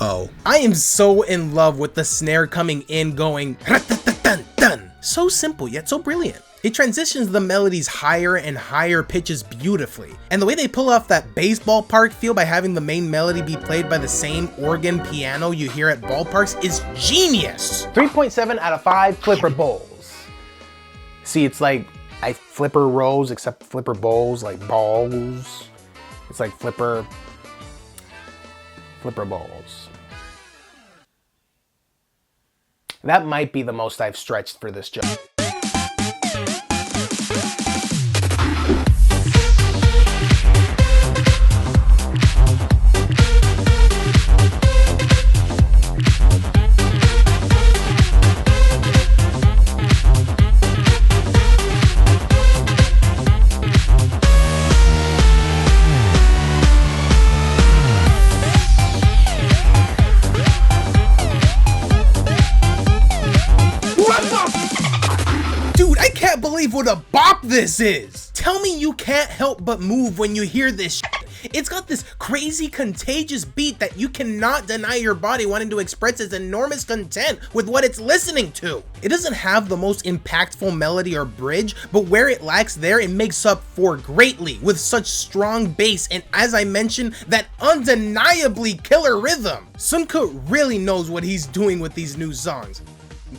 Oh, I am so in love with the snare coming in going dun. So simple yet so brilliant. It transitions the melodies higher and higher pitches beautifully. And the way they pull off that baseball park feel by having the main melody be played by the same organ piano you hear at ballparks is genius. 3.7 out of 5 flipper bowls. See, it's like I flipper rolls except flipper bowls like balls. It's like flipper balls. That might be the most I've stretched for this joke. What a bop this is! Tell me you can't help but move when you hear this shit. It's got this crazy contagious beat that you cannot deny your body wanting to express its enormous content with what it's listening to. It doesn't have the most impactful melody or bridge, but where it lacks there, it makes up for greatly with such strong bass and, as I mentioned, that undeniably killer rhythm. Sunka really knows what he's doing with these new songs.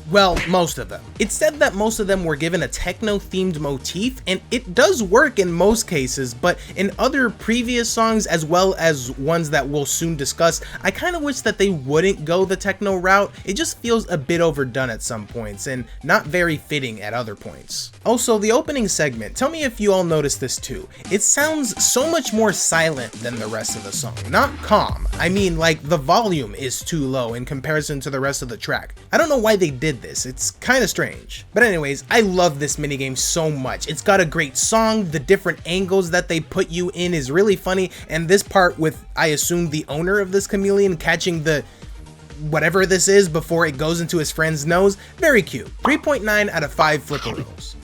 Well, most of them. It's said that most of them were given a techno-themed motif, and it does work in most cases, but in other previous songs, as well as ones that we'll soon discuss, I kind of wish that they wouldn't go the techno route. It just feels a bit overdone at some points, and not very fitting at other points. Also, the opening segment, tell me if you all noticed this too. It sounds so much more silent than the rest of the song. Not calm, I mean like the volume is too low in comparison to the rest of the track. I don't know why they did this, it's kind of strange. But anyways, I love this minigame so much. It's got a great song, the different angles that they put you in is really funny, and this part with, I assume, the owner of this chameleon catching the whatever this is before it goes into his friend's nose, very cute. 3.9 out of 5 flipper rolls.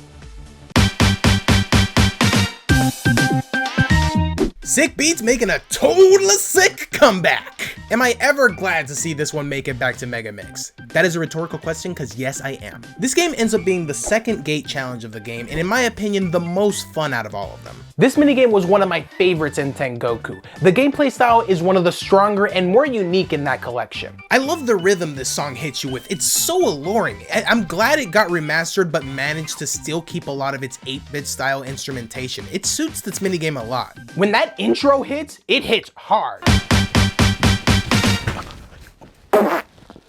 Sick Beats making a totally sick comeback. Am I ever glad to see this one make it back to Megamix? That is a rhetorical question, because yes, I am. This game ends up being the second gate challenge of the game, and in my opinion, the most fun out of all of them. This minigame was one of my favorites in Tengoku. The gameplay style is one of the stronger and more unique in that collection. I love the rhythm this song hits you with. It's so alluring. I'm glad it got remastered, but managed to still keep a lot of its 8-bit style instrumentation. It suits this minigame a lot. When that intro hits, it hits hard.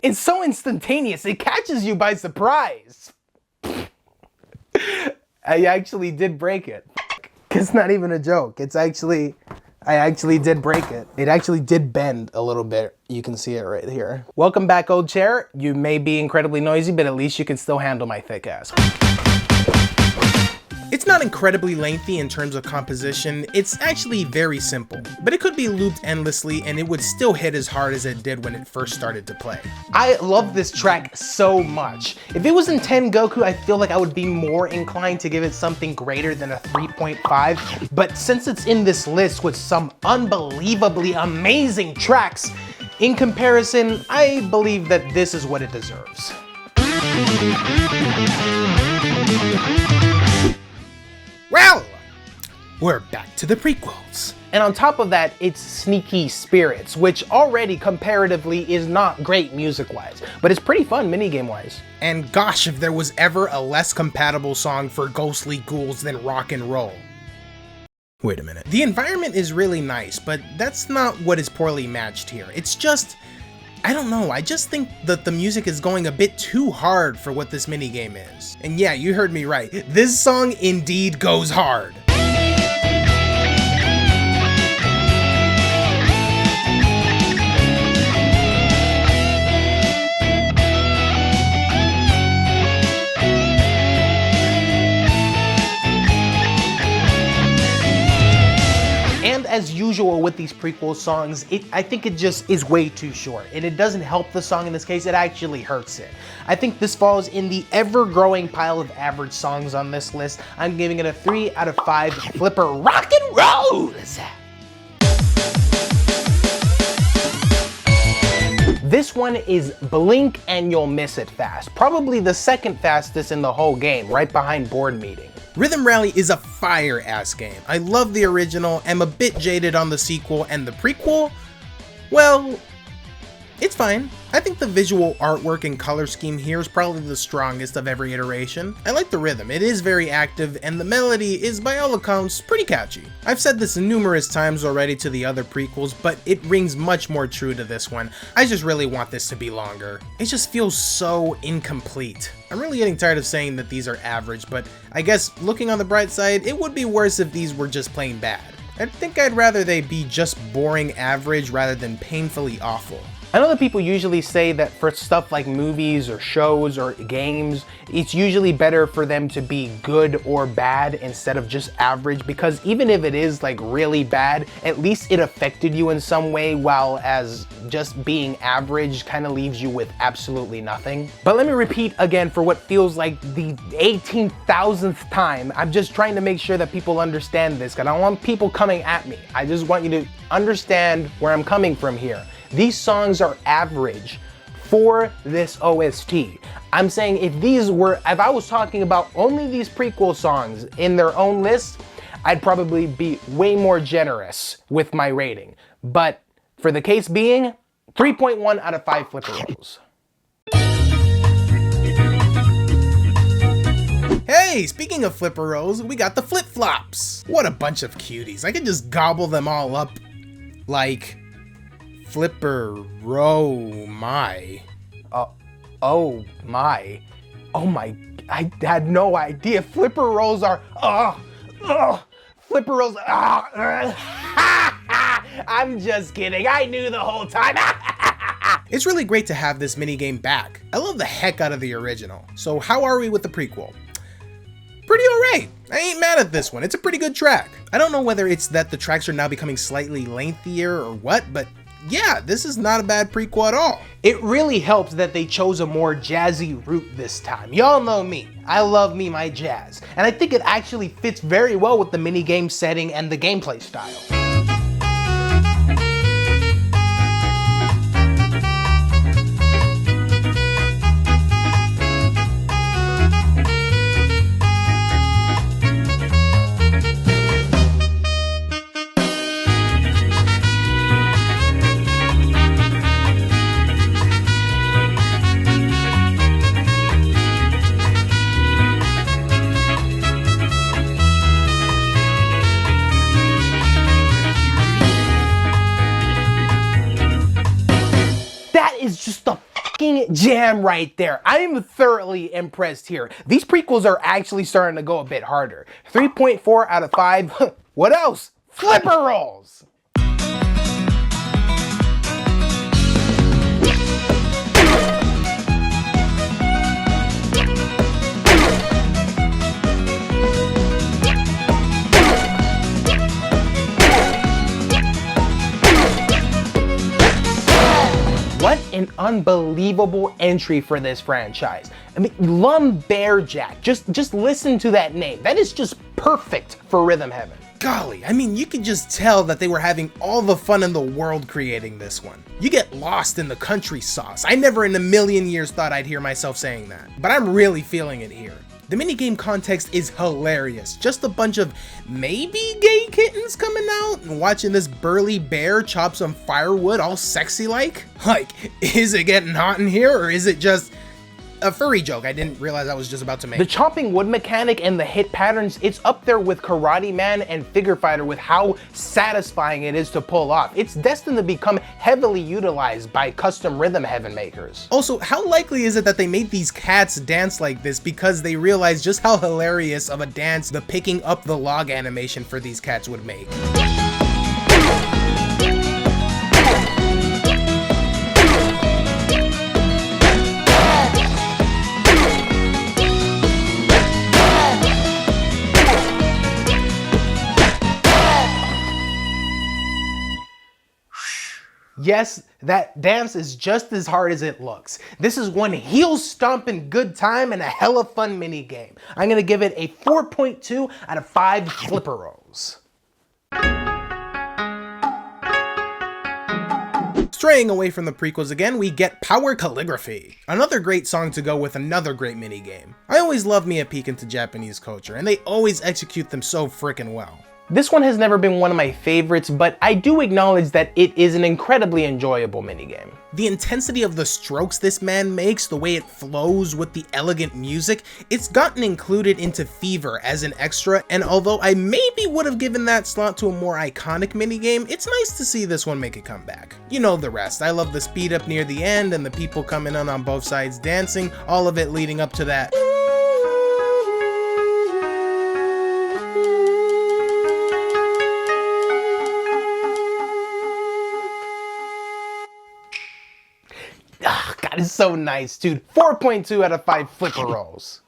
It's so instantaneous, it catches you by surprise. I actually did break it. It's not even a joke. I actually did break it. It actually did bend a little bit. You can see it right here. Welcome back, old chair. You may be incredibly noisy, but at least you can still handle my thick ass. It's not incredibly lengthy in terms of composition, it's actually very simple, but it could be looped endlessly and it would still hit as hard as it did when it first started to play. I love this track so much. If it was in Tengoku, I feel like I would be more inclined to give it something greater than a 3.5, but since it's in this list with some unbelievably amazing tracks, in comparison, I believe that this is what it deserves. Well, we're back to the prequels. And on top of that, it's Sneaky Spirits, which already comparatively is not great music-wise, but it's pretty fun minigame-wise. And gosh, if there was ever a less compatible song for ghostly ghouls than rock and roll. Wait a minute. The environment is really nice, but that's not what is poorly matched here. It's just, I don't know, I just think that the music is going a bit too hard for what this minigame is. And yeah, you heard me right. This song indeed goes hard. As usual with these prequel songs, I think it just is way too short, and it doesn't help the song in this case, it actually hurts it. I think this falls in the ever-growing pile of average songs on this list. I'm giving it a 3 out of 5 flipper rock and rolls! This one is Blink and You'll Miss It Fast, probably the second fastest in the whole game, right behind Board Meeting. Rhythm Rally is a fire-ass game. I love the original, am a bit jaded on the sequel, and the prequel, well, It's fine. I think the visual artwork and color scheme here is probably the strongest of every iteration. I like the rhythm, it is very active, and the melody is by all accounts pretty catchy. I've said this numerous times already to the other prequels, but it rings much more true to this one. I just really want this to be longer. It just feels so incomplete. I'm really getting tired of saying that these are average, but I guess looking on the bright side, it would be worse if these were just plain bad. I think I'd rather they be just boring average rather than painfully awful. I know that people usually say that for stuff like movies or shows or games, it's usually better for them to be good or bad instead of just average, because even if it is like really bad, at least it affected you in some way, while as just being average kind of leaves you with absolutely nothing. But let me repeat again for what feels like the 18,000th time. I'm just trying to make sure that people understand this, because I don't want people coming at me. I just want you to understand where I'm coming from here. These songs are average for this OST. I'm saying if I was talking about only these prequel songs in their own list, I'd probably be way more generous with my rating. But for the case being, 3.1 out of 5 flipper rolls. Hey, speaking of flipper rolls, we got the flip flops. What a bunch of cuties. I could just gobble them all up like flipper row my. Oh my, I had no idea. Flipper rolls are, flipper rolls, I'm just kidding. I knew the whole time. It's really great to have this minigame back. I love the heck out of the original. So how are we with the prequel? Pretty alright. I ain't mad at this one. It's a pretty good track. I don't know whether it's that the tracks are now becoming slightly lengthier or what, but yeah, this is not a bad prequel at all. It really helps that they chose a more jazzy route this time. Y'all know me. I love me my jazz. And I think it actually fits very well with the minigame setting and the gameplay style. Just the fucking jam right there. I am thoroughly impressed here. These prequels are actually starting to go a bit harder. 3.4 out of 5. What else? Flipper rolls. What an unbelievable entry for this franchise. I mean, LumBEARjack, just listen to that name. That is just perfect for Rhythm Heaven. Golly, I mean, you could just tell that they were having all the fun in the world creating this one. You get lost in the country sauce. I never in a million years thought I'd hear myself saying that, but I'm really feeling it here. The minigame context is hilarious. Just a bunch of maybe gay kittens coming out and watching this burly bear chop some firewood all sexy like. Like, is it getting hot in here, or is it just a furry joke I didn't realize I was just about to make? The chopping wood mechanic and the hit patterns, it's up there with Karate Man and Figure Fighter with how satisfying it is to pull off. It's destined to become heavily utilized by custom Rhythm Heaven makers. Also, how likely is it that they made these cats dance like this because they realized just how hilarious of a dance the picking up the log animation for these cats would make? Yes, that dance is just as hard as it looks. This is one heel stomping good time and a hella fun mini game. I'm gonna give it a 4.2 out of 5 flipper rolls. Straying away from the prequels again, we get Power Calligraphy, another great song to go with another great minigame. I always love me a peek into Japanese culture, and they always execute them so frickin' well. This one has never been one of my favorites, but I do acknowledge that it is an incredibly enjoyable minigame. The intensity of the strokes this man makes, the way it flows with the elegant music, it's gotten included into Fever as an extra, and although I maybe would have given that slot to a more iconic minigame, it's nice to see this one make a comeback. You know the rest. I love the speed up near the end and the people coming in on both sides dancing, all of it leading up to that. God, it's so nice, dude. 4.2 out of 5 flipper rolls.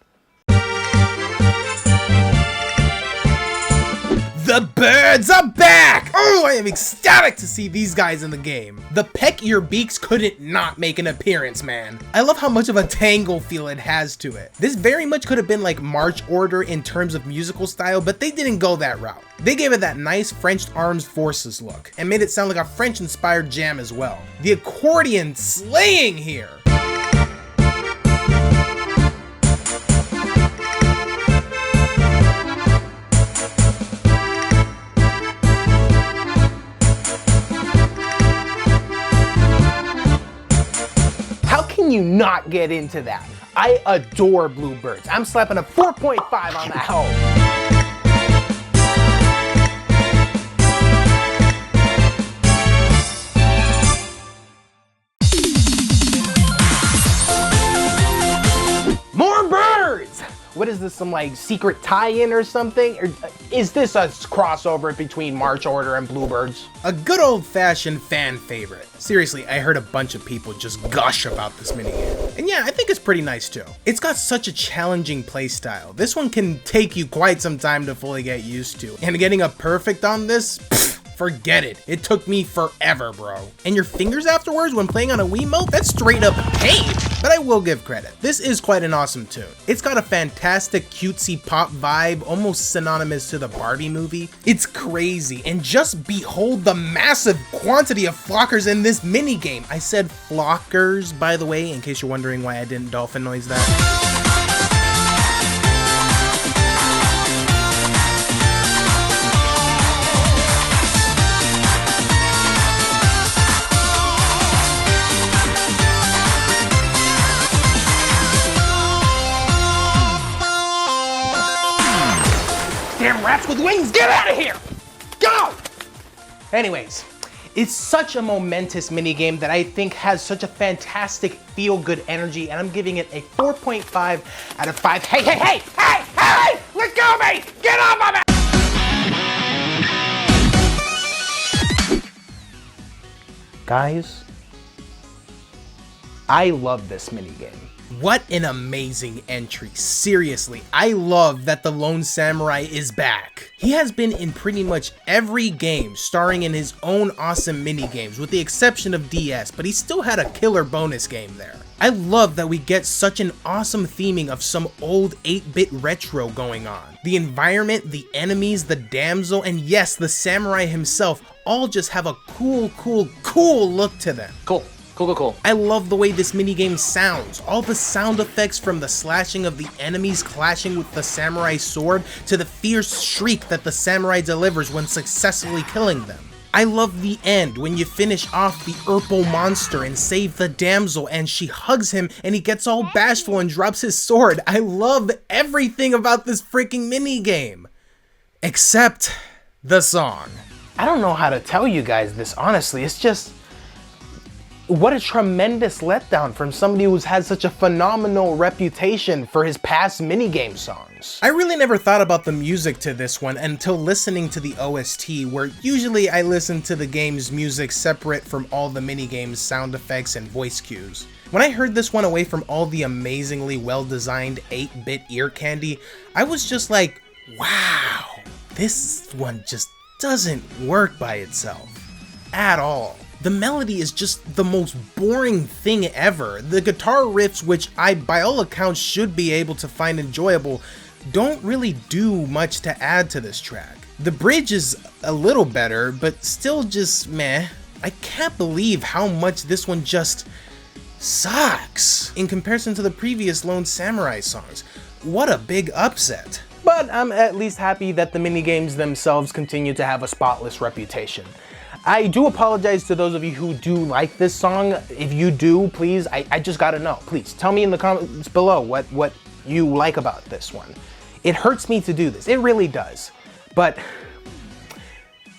The birds are back! Oh, I am ecstatic to see these guys in the game. The Peck Your Beaks couldn't not make an appearance, man. I love how much of a tango feel it has to it. This very much could have been like March Order in terms of musical style, but they didn't go that route. They gave it that nice French Armed Forces look, and made it sound like a French-inspired jam as well. The accordion slaying here! You not get into that. I adore Bluebirds. I'm slapping a 4.5 on that hoe. More birds! What is this, some like secret tie-in or something? Or is this a crossover between March Order and Bluebirds? A good old-fashioned fan favorite. Seriously, I heard a bunch of people just gush about this minigame. And yeah, I think it's pretty nice too. It's got such a challenging playstyle. This one can take you quite some time to fully get used to. And getting a perfect on this, forget it. It took me forever, bro. And your fingers afterwards when playing on a Wiimote, that's straight up pain. But I will give credit. This is quite an awesome tune. It's got a fantastic cutesy pop vibe, almost synonymous to the Barbie movie. It's crazy. And just behold the massive quantity of flockers in this minigame. I said flockers, by the way, in case you're wondering why I didn't dolphin noise that. Damn rats with wings, get out of here! Go! Anyways, it's such a momentous minigame that I think has such a fantastic feel-good energy, and I'm giving it a 4.5 out of 5. Hey, hey, hey, hey, hey! Let go of me! Get off my back! Guys, I love this minigame. What an amazing entry. Seriously, I love that the Lone Samurai is back. He has been in pretty much every game, starring in his own awesome minigames, with the exception of DS, but he still had a killer bonus game there. I love that we get such an awesome theming of some old 8-bit retro going on. The environment, the enemies, the damsel, and yes, the samurai himself all just have a cool look to them. Cool. I love the way this minigame sounds. All the sound effects, from the slashing of the enemies clashing with the samurai sword to the fierce shriek that the samurai delivers when successfully killing them. I love the end when you finish off the Urpo monster and save the damsel and she hugs him and he gets all bashful and drops his sword. I love everything about this freaking minigame. Except the song. I don't know how to tell you guys this, honestly. It's just, what a tremendous letdown from somebody who's had such a phenomenal reputation for his past minigame songs. I really never thought about the music to this one until listening to the OST, where usually I listen to the game's music separate from all the minigame's sound effects and voice cues. When I heard this one away from all the amazingly well-designed 8-bit ear candy, I was just like, wow, this one just doesn't work by itself at all. The melody is just the most boring thing ever. The guitar riffs, which I by all accounts should be able to find enjoyable, don't really do much to add to this track. The bridge is a little better, but still just meh. I can't believe how much this one just sucks in comparison to the previous Lone Samurai songs. What a big upset. but I'm at least happy that the minigames themselves continue to have a spotless reputation. I do apologize to those of you who do like this song. If you do, please, I just gotta know. Please tell me in the comments below what you like about this one. It hurts me to do this, it really does. But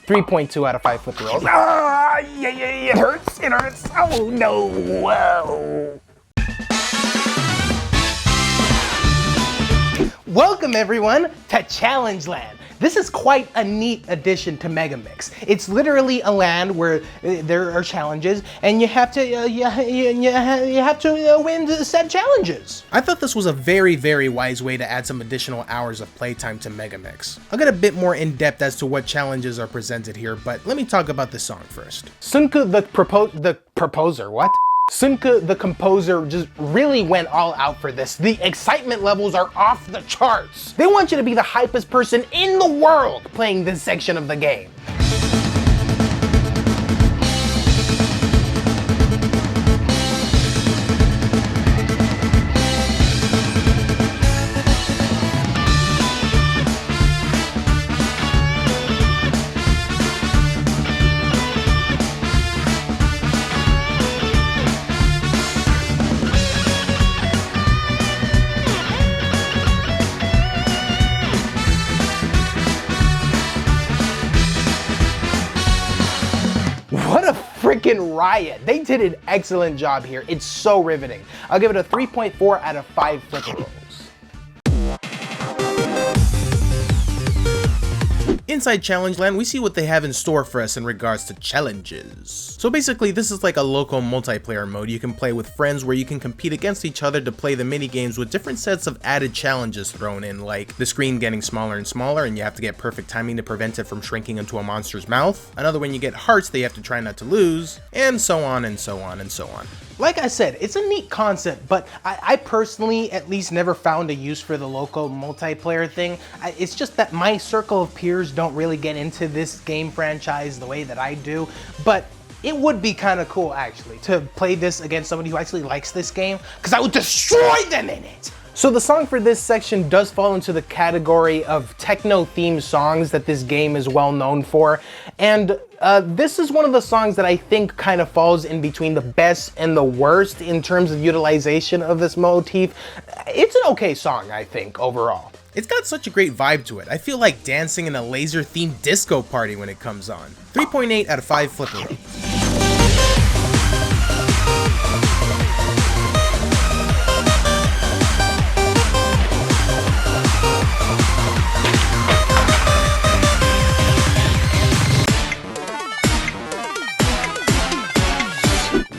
3.2 out of 5 flipper rolls. Ah, yeah, it hurts, oh no, whoa. Welcome everyone to Challenge Land. This is quite a neat addition to Megamix. It's literally a land where there are challenges, and you have to win said challenges. I thought this was a very, very wise way to add some additional hours of playtime to Megamix. I'll get a bit more in depth as to what challenges are presented here, but let me talk about this song first. Sunka the proposer, what? Sunka the composer just really went all out for this. The excitement levels are off the charts. They want you to be the hypest person in the world playing this section of the game. What a freaking riot. They did an excellent job here. It's so riveting. I'll give it a 3.4 out of 5 flipper rolls. Inside Challenge Land, we see what they have in store for us in regards to challenges. So basically, this is like a local multiplayer mode you can play with friends where you can compete against each other to play the mini games with different sets of added challenges thrown in, like the screen getting smaller and smaller and you have to get perfect timing to prevent it from shrinking into a monster's mouth, another when you get hearts that you have to try not to lose, and so on and so on and so on. Like I said, it's a neat concept, but I personally at least never found a use for the local multiplayer thing. It's just that my circle of peers don't really get into this game franchise the way that I do, but it would be kind of cool actually to play this against somebody who actually likes this game, because I would destroy them in it. So the song for this section does fall into the category of techno-themed songs that this game is well known for, and this is one of the songs that I think kind of falls in between the best and the worst in terms of utilization of this motif. It's an okay song, I think, overall. It's got such a great vibe to it. I feel like dancing in a laser-themed disco party when it comes on. 3.8 out of 5 flipper rolls.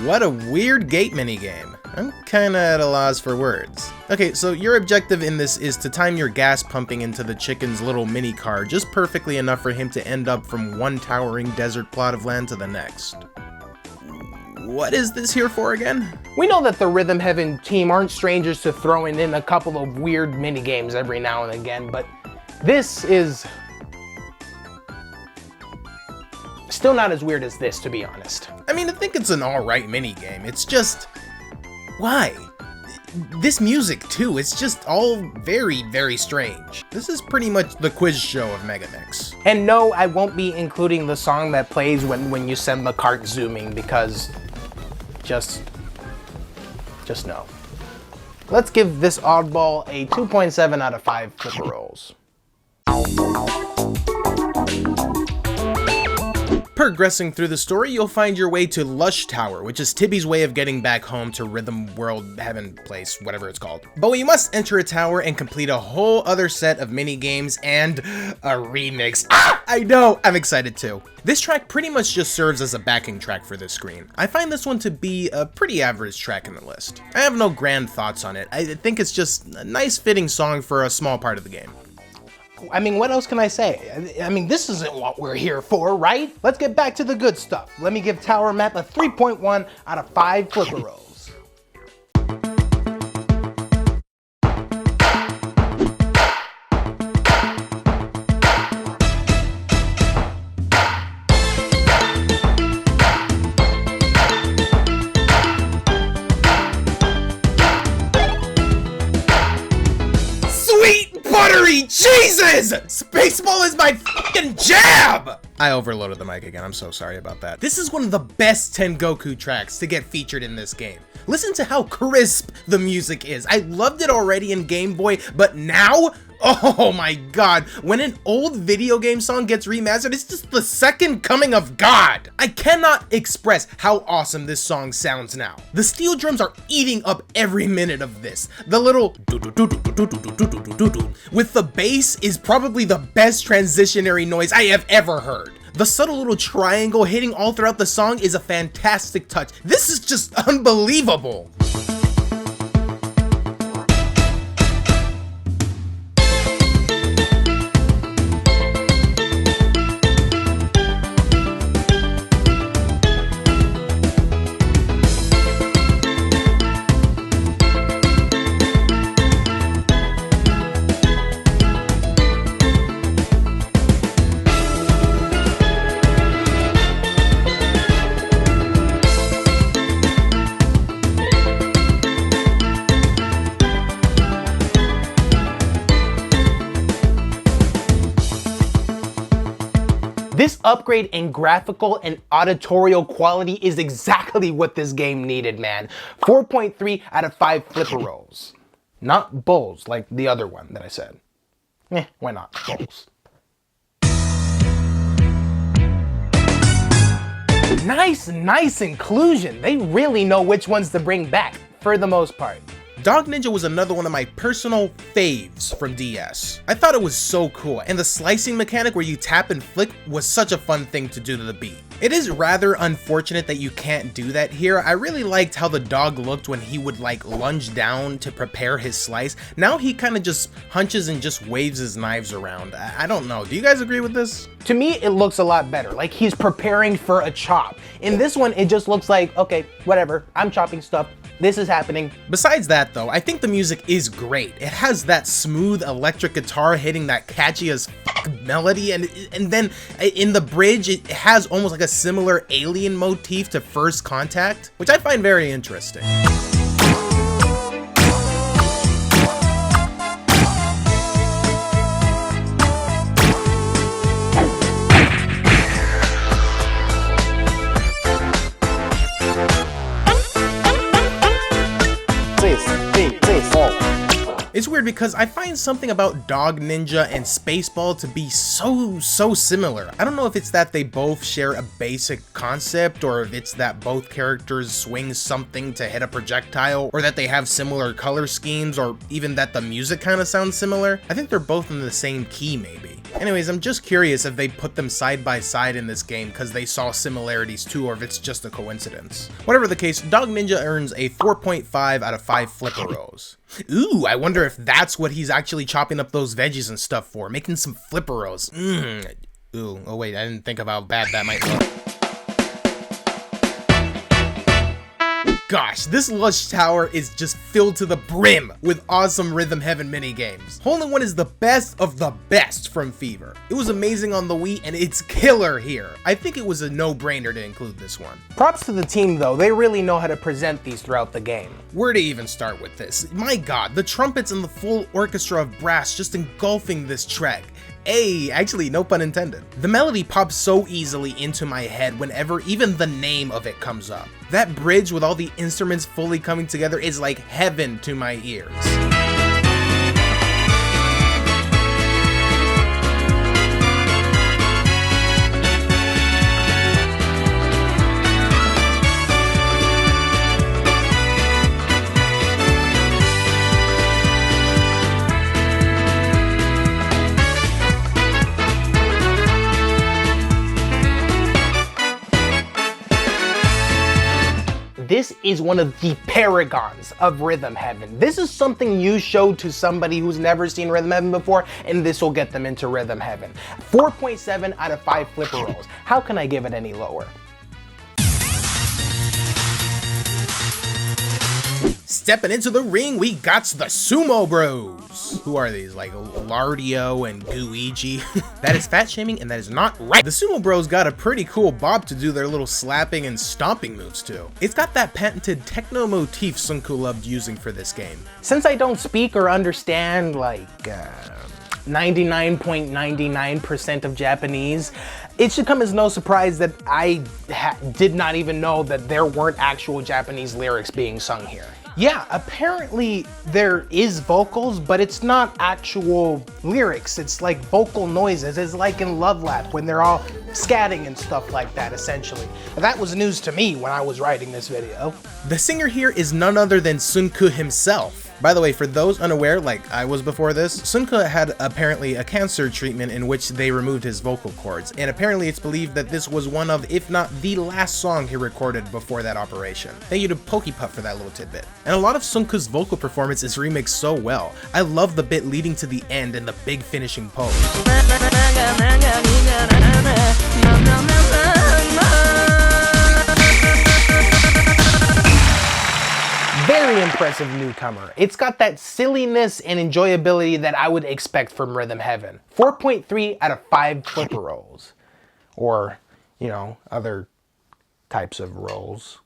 What a weird gate minigame. I'm kinda at a loss for words. Okay, so your objective in this is to time your gas pumping into the chicken's little mini car just perfectly enough for him to end up from one towering desert plot of land to the next. What is this here for again? We know that the Rhythm Heaven team aren't strangers to throwing in a couple of weird mini games every now and again, but this is still not as weird as this, to be honest. I mean, I think it's an alright minigame. It's just... why? This music, too, it's just all very, very strange. This is pretty much the quiz show of Megamix. And no, I won't be including the song that plays when you send the cart zooming, because just no. Let's give this oddball a 2.7 out of 5 flipper rolls. Progressing through the story, you'll find your way to Lush Tower, which is Tibby's way of getting back home to Rhythm World Heaven Place, whatever it's called. But you must enter a tower and complete a whole other set of mini games and a remix. Ah, I know, I'm excited too. This track pretty much just serves as a backing track for this screen. I find this one to be a pretty average track in the list. I have no grand thoughts on it. I think it's just a nice fitting song for a small part of the game. I mean, what else can I say? I mean, this isn't what we're here for, right? Let's get back to the good stuff. Let me give Tower Map a 3.1 out of 5 flipper rolls. Sweet buttery cheese! Jesus! Spaceball is my fucking jam! I overloaded the mic again, I'm so sorry about that. This is one of the best Tengoku tracks to get featured in this game. Listen to how crisp the music is. I loved it already in Game Boy, but now, oh my god, when an old video game song gets remastered, it's just the second coming of God. I cannot express how awesome this song sounds now. The steel drums are eating up every minute of this. The little with the bass is probably the best transitionary noise I have ever heard. The subtle little triangle hitting all throughout the song is a fantastic touch. This is just unbelievable. This upgrade in graphical and auditorial quality is exactly what this game needed, man. 4.3 out of 5 flipper rolls. Not bowls like the other one that I said. Why not? Bowls. Nice inclusion. They really know which ones to bring back, for the most part. Dog Ninja was another one of my personal faves from DS. I thought it was so cool, and the slicing mechanic where you tap and flick was such a fun thing to do to the beat. It is rather unfortunate that you can't do that here. I really liked how the dog looked when he would like lunge down to prepare his slice. Now he kind of just hunches and just waves his knives around. I don't know, do you guys agree with this? To me, it looks a lot better, like he's preparing for a chop. In this one, it just looks like, okay, whatever, I'm chopping stuff. This is happening. Besides that though, I think the music is great. It has that smooth electric guitar hitting that catchy as fuck melody, and then in the bridge it has almost like a similar alien motif to First Contact, which I find very interesting. It's weird because I find something about Dog Ninja and Spaceball to be so similar. I don't know if it's that they both share a basic concept, or if it's that both characters swing something to hit a projectile, or that they have similar color schemes, or even that the music kind of sounds similar. I think they're both in the same key maybe. Anyways, I'm just curious if they put them side by side in this game because they saw similarities too, or if it's just a coincidence. Whatever the case, Dog Ninja earns a 4.5 out of 5 flipper rolls. Ooh, I wonder if that's what he's actually chopping up those veggies and stuff for, making some flipper rolls. Ooh, oh wait, I didn't think of how bad that might look. Gosh, this Lush tower is just filled to the brim with awesome Rhythm Heaven minigames. Hole in One is the best of the best from Fever. It was amazing on the Wii and it's killer here. I think it was a no-brainer to include this one. Props to the team though, they really know how to present these throughout the game. Where to even start with this? My god, the trumpets and the full orchestra of brass just engulfing this track. Hey, actually, no pun intended. The melody pops so easily into my head whenever even the name of it comes up. That bridge with all the instruments fully coming together is like heaven to my ears. This is one of the paragons of Rhythm Heaven. This is something you show to somebody who's never seen Rhythm Heaven before, and this will get them into Rhythm Heaven. 4.7 out of 5 flipper rolls. How can I give it any lower? Stepping into the ring, we got the Sumo Bros. Who are these? Like Lardio and Guiji? That is fat shaming and that is not right. The Sumo Bros got a pretty cool bop to do their little slapping and stomping moves too. It's got that patented techno motif Sunku loved using for this game. Since I don't speak or understand like 99.99% of Japanese, it should come as no surprise that I did not even know that there weren't actual Japanese lyrics being sung here. Yeah, apparently there is vocals, but it's not actual lyrics. It's like vocal noises. It's like in Love Lap when they're all scatting and stuff like that, essentially. That was news to me when I was writing this video. The singer here is none other than Sunku himself. By the way, for those unaware, like I was before this, Sunku had apparently a cancer treatment in which they removed his vocal cords, and apparently it's believed that this was one of, if not the last song he recorded before that operation. Thank you to Pokepuff for that little tidbit. And a lot of Sunku's vocal performance is remixed so well. I love the bit leading to the end and the big finishing pose. Very impressive newcomer. It's got that silliness and enjoyability that I would expect from Rhythm Heaven. 4.3 out of 5 flipper rolls. Or, you know, other types of rolls.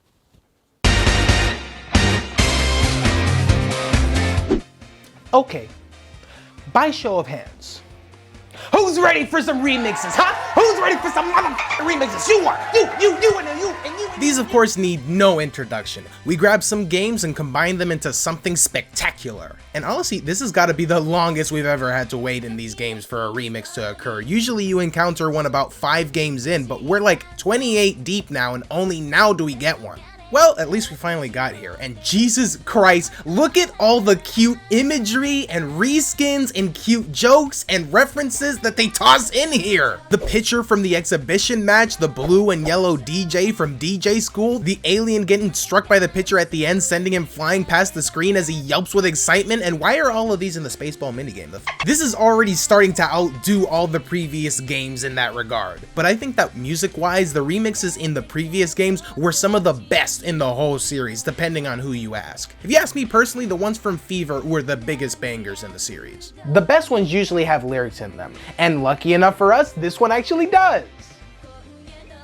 Okay, by show of hands, who's ready for some remixes, huh? Who's ready for some motherfucking remixes? You are! You, and you. These, of course, need no introduction. We grabbed some games and combined them into something spectacular. And honestly, this has got to be the longest we've ever had to wait in these games for a remix to occur. Usually you encounter one about 5 games in, but we're like 28 deep now, and only now do we get one. Well, at least we finally got here, and Jesus Christ, look at all the cute imagery and reskins and cute jokes and references that they toss in here. The picture from the exhibition match, the blue and yellow DJ from DJ School, the alien getting struck by the picture at the end, sending him flying past the screen as he yelps with excitement, and why are all of these in the Spaceball minigame? This is already starting to outdo all the previous games in that regard. But I think that music-wise, the remixes in the previous games were some of the best in the whole series, depending on who you ask. If you ask me personally, the ones from Fever were the biggest bangers in the series. The best ones usually have lyrics in them, and lucky enough for us, this one actually does.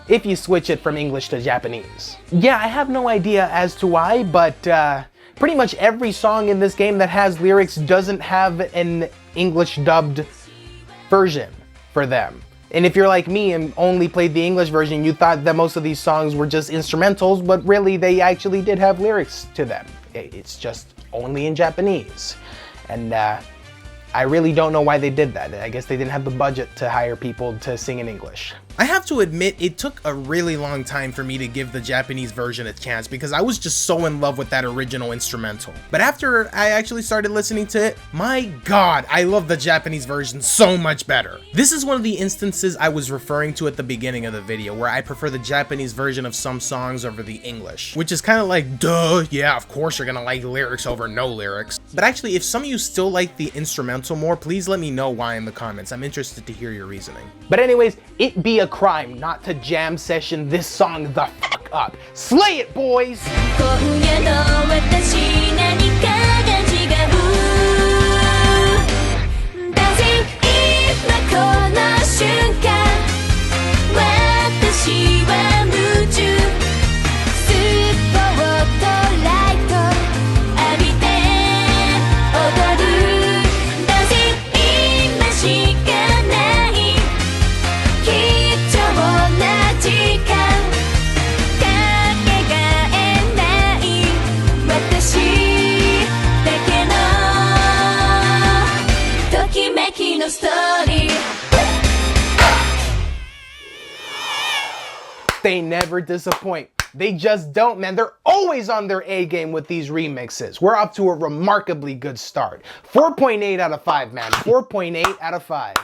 If you switch it from English to Japanese. Yeah, I have no idea as to why, but pretty much every song in this game that has lyrics doesn't have an English dubbed version for them. And if you're like me and only played the English version, you thought that most of these songs were just instrumentals, but really they actually did have lyrics to them. It's just only in Japanese. And I really don't know why they did that. I guess they didn't have the budget to hire people to sing in English. I have to admit, it took a really long time for me to give the Japanese version a chance because I was just so in love with that original instrumental. But after I actually started listening to it, my god, I love the Japanese version so much better. This is one of the instances I was referring to at the beginning of the video where I prefer the Japanese version of some songs over the English, which is kind of like, duh, yeah, of course you're gonna like lyrics over no lyrics. But actually, if some of you still like the instrumental more, please let me know why in the comments. I'm interested to hear your reasoning. But anyways, it be a crime not to jam session this song the fuck up. Slay it, boys! They never disappoint. They just don't, man. They're always on their A game with these remixes. We're off to a remarkably good start. 4.8 out of 5, man. 4.8 out of 5.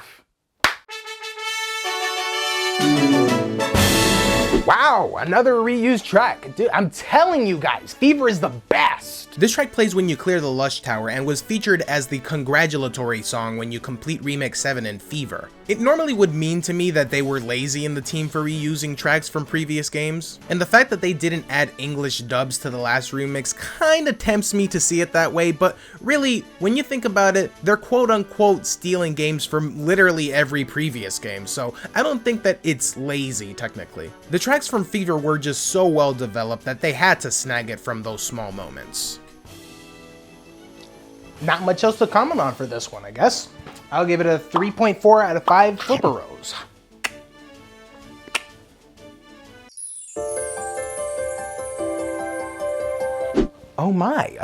Wow, another reused track. Dude, I'm telling you guys, Fever is the best. This track plays when you clear the Lush Tower and was featured as the congratulatory song when you complete Remix 7 in Fever. It normally would mean to me that they were lazy in the team for reusing tracks from previous games, and the fact that they didn't add English dubs to the last remix kinda tempts me to see it that way, but really, when you think about it, they're quote-unquote stealing games from literally every previous game, so I don't think that it's lazy, technically. The tracks from Fever were just so well developed that they had to snag it from those small moments. Not much else to comment on for this one, I guess. I'll give it a 3.4 out of 5 flipperos. Oh my,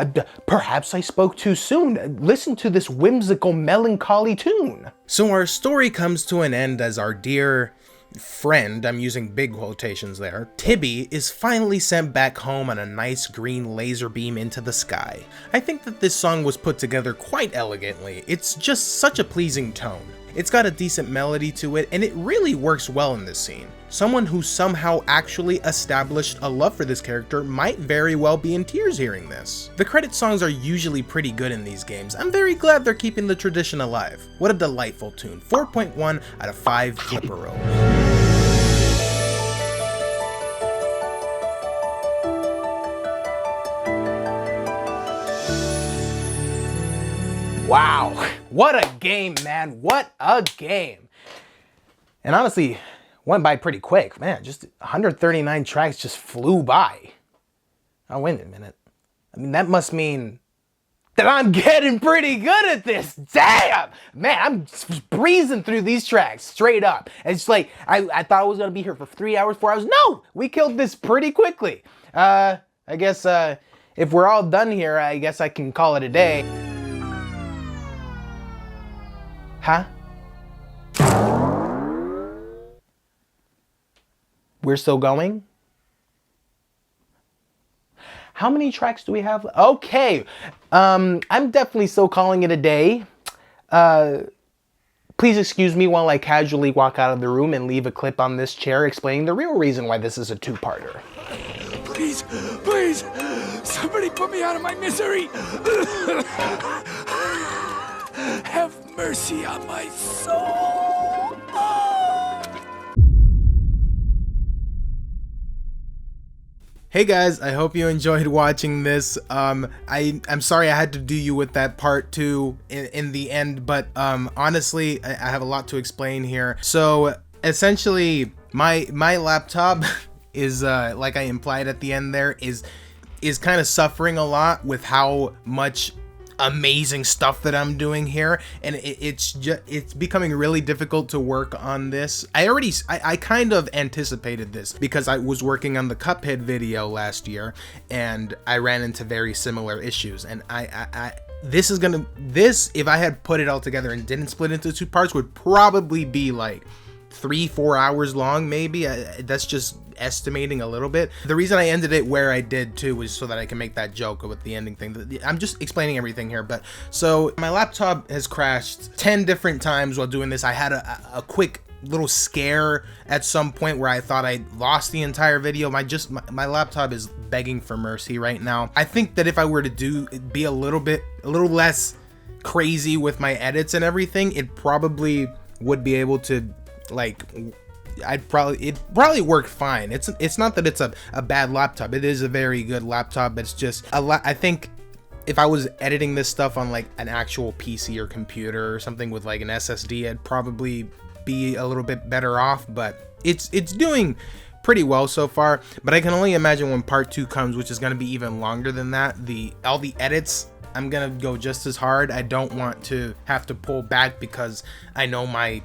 perhaps I spoke too soon. Listen to this whimsical, melancholy tune. So our story comes to an end as our dear friend, I'm using big quotations there, Tibby, is finally sent back home on a nice green laser beam into the sky. I think that this song was put together quite elegantly. It's just such a pleasing tone. It's got a decent melody to it, and it really works well in this scene. Someone who somehow actually established a love for this character might very well be in tears hearing this. The credit songs are usually pretty good in these games. I'm very glad they're keeping the tradition alive. What a delightful tune. 4.1 out of 5 flipperos. Wow, what a game, man, what a game. And honestly, went by pretty quick, man, just 139 tracks just flew by. Oh, wait a minute. I mean, that must mean that I'm getting pretty good at this. Damn, man, I'm breezing through these tracks straight up. It's like, I thought I was gonna be here for 3 hours, 4 hours. No, we killed this pretty quickly. I guess if we're all done here, I guess I can call it a day. Huh? We're still going? How many tracks do we have? Okay, I'm definitely still calling it a day. Please excuse me while I casually walk out of the room and leave a clip on this chair explaining the real reason why this is a two-parter. Please, please, somebody put me out of my misery. Have mercy on my soul. Hey guys, I hope you enjoyed watching this. I'm sorry I had to do you with that part 2 in the end, but honestly, I have a lot to explain here. So essentially, my laptop is like I implied at the end there, is kind of suffering a lot with how much amazing stuff that I'm doing here, and it's becoming really difficult to work on this. I kind of anticipated this because I was working on the Cuphead video last year and I ran into very similar issues, and this if I had put it all together and didn't split into 2 parts, would probably be like 3-4 hours long, maybe. That's just estimating a little bit. The reason I ended it where I did too was so that I can make that joke with the ending thing. I'm just explaining everything here, but so my laptop has crashed 10 different times while doing this. I had a quick little scare at some point where I thought I lost the entire video. My laptop is begging for mercy right now. I think that if I were to be a little less crazy with my edits and everything, it probably would be able to, like, it'd probably work fine. It's not that it's a bad laptop. It is a very good laptop. It's just I think if I was editing this stuff on like an actual PC or computer or something with like an SSD, I'd probably be a little bit better off, but it's doing pretty well so far. But I can only imagine when part 2 comes, which is going to be even longer than that, all the edits, I'm gonna go just as hard. I don't want to have to pull back because I know my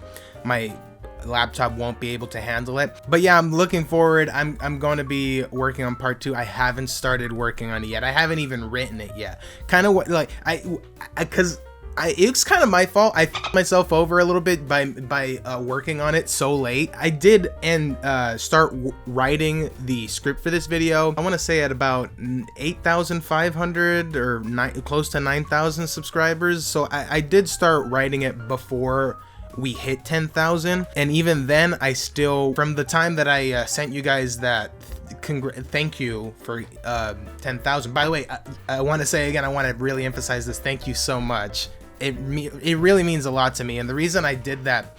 laptop won't be able to handle it. But yeah, I'm looking forward. I'm going to be working on part 2. I haven't started working on it yet. I haven't even written it yet. Kind of what, like, it's kind of my fault. I f***ed myself over a little bit by working on it so late. I did start writing the script for this video, I want to say at about 8,500 or close to 9,000 subscribers. So I did start writing it before we hit 10,000, and even then I still, from the time that I sent you guys that thank you for 10,000. By the way, I want to say again, I want to really emphasize this, thank you so much. It really means a lot to me, and the reason I did that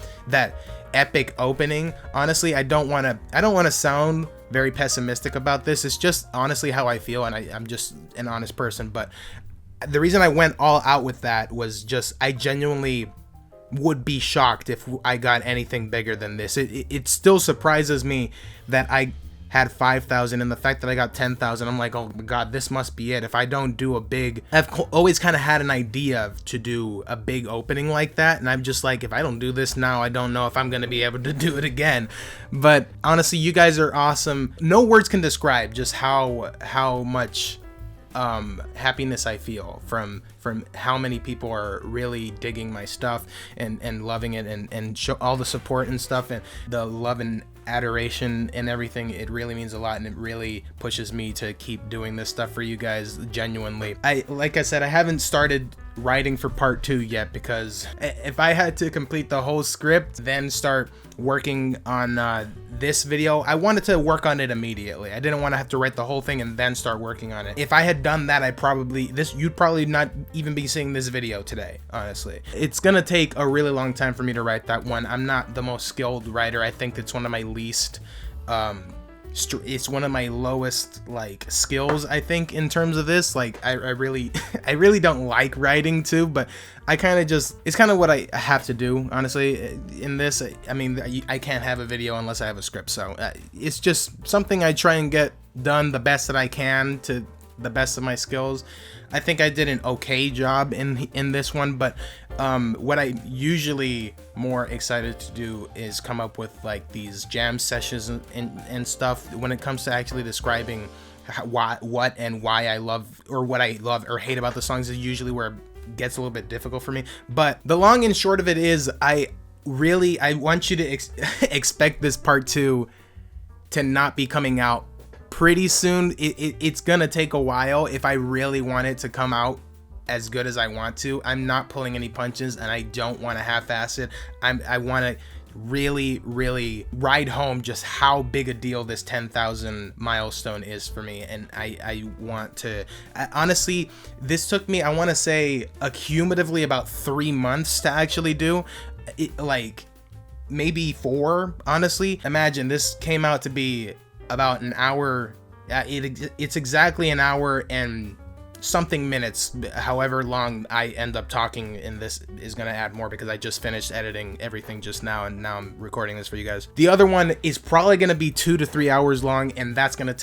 epic opening, honestly, I don't want to sound very pessimistic about this. It's just honestly how I feel, and I'm just an honest person. But the reason I went all out with that was just I genuinely would be shocked if I got anything bigger than this. It still surprises me that I had 5,000, and the fact that I got 10,000, I'm like, oh my god, this must be it. If I don't do a big, I've always kind of had an idea to do a big opening like that, and I'm just like, if I don't do this now, I don't know if I'm gonna be able to do it again. But honestly, you guys are awesome. No words can describe just how much happiness I feel from how many people are really digging my stuff and loving it, and show all the support and stuff, and the love and adoration and everything. It really means a lot, and it really pushes me to keep doing this stuff for you guys genuinely. Like I said, I haven't started writing for part 2 yet, because if I had to complete the whole script then start working on this video, I wanted to work on it immediately. I didn't want to have to write the whole thing and then start working on it. If I had done that, you'd probably not even be seeing this video today, honestly. It's gonna take a really long time for me to write that one. I'm not the most skilled writer. I think it's one of my least it's one of my lowest like skills, I think, in terms of this. Like I really I really don't like writing too, but I kind of just, it's kind of what I have to do, honestly, in this. I mean, I can't have a video unless I have a script, so it's just something I try and get done the best that I can to the best of my skills. I think I did an okay job in this one, but what I usually more excited to do is come up with like these jam sessions and stuff when it comes to actually describing what and why I love, or what I love or hate about the songs, is usually where it gets a little bit difficult for me. But the long and short of it is, I want you to expect this part 2 to not be coming out pretty soon. It's gonna take a while if I really want it to come out as good as I want to. I'm not pulling any punches, and I don't want to half-ass it. I want to really ride home just how big a deal this 10,000 milestone is for me. And I want to, honestly, this took me, I want to say, cumulatively about 3 months to actually do it, like maybe 4, honestly. Imagine this came out to be about an hour. It's exactly an hour and something minutes, however long I end up talking, and this is gonna add more because I just finished editing everything just now, and now I'm recording this for you guys. The other one is probably gonna be 2 to 3 hours long, and that's gonna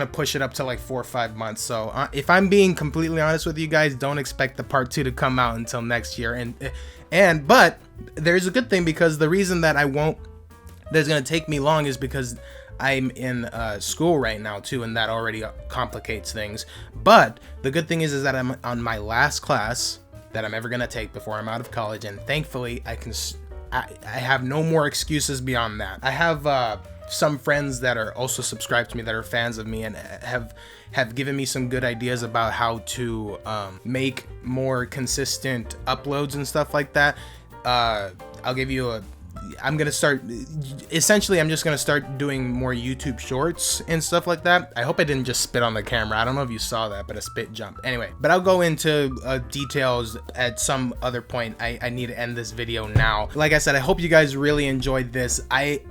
push it up to like 4 or 5 months. So if I'm being completely honest with you guys, don't expect the part 2 to come out until next year. But there's a good thing, because the reason that that's gonna take me long is because I'm in school right now too, and that already complicates things. But the good thing is that I'm on my last class that I'm ever gonna take before I'm out of college, and thankfully I have no more excuses beyond that. I have some friends that are also subscribed to me, that are fans of me, and have given me some good ideas about how to make more consistent uploads and stuff like that. I'll give you I'm gonna start, essentially I'm just gonna start doing more YouTube shorts and stuff like that. I hope I didn't just spit on the camera. I don't know if you saw that, but a spit jump. Anyway, but I'll go into details at some other point. I need to end this video now. Like I said, I hope you guys really enjoyed this.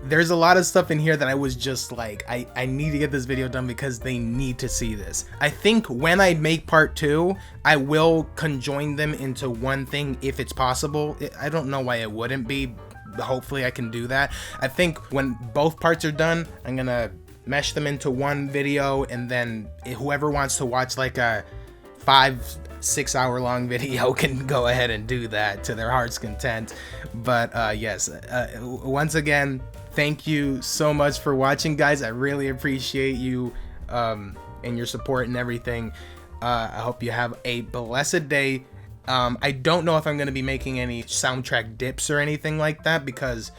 There's a lot of stuff in here that I was just like, I need to get this video done because they need to see this. I think when I make part 2, I will conjoin them into one thing if it's possible. I don't know why it wouldn't be. Hopefully I can do that. I think when both parts are done, I'm gonna mesh them into one video, and then whoever wants to watch like a 5-6 hour long video can go ahead and do that to their heart's content. But yes, once again, thank you so much for watching, guys. I really appreciate you and your support and everything. I hope you have a blessed day. I don't know if I'm going to be making any soundtrack dips or anything like that, because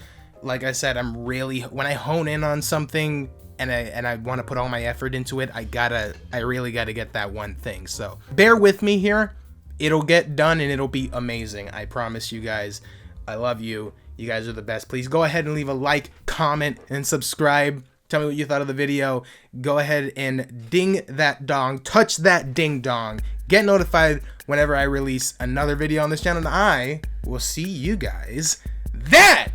like I said, when I hone in on something and I want to put all my effort into it, I really gotta get that one thing. So bear with me here. It'll get done and it'll be amazing. I promise you guys. I love you. You guys are the best. Please go ahead and leave a like, comment, and subscribe. Tell me what you thought of the video. Go ahead and ding that dong. Touch that ding dong. Get notified whenever I release another video on this channel. And I will see you guys then.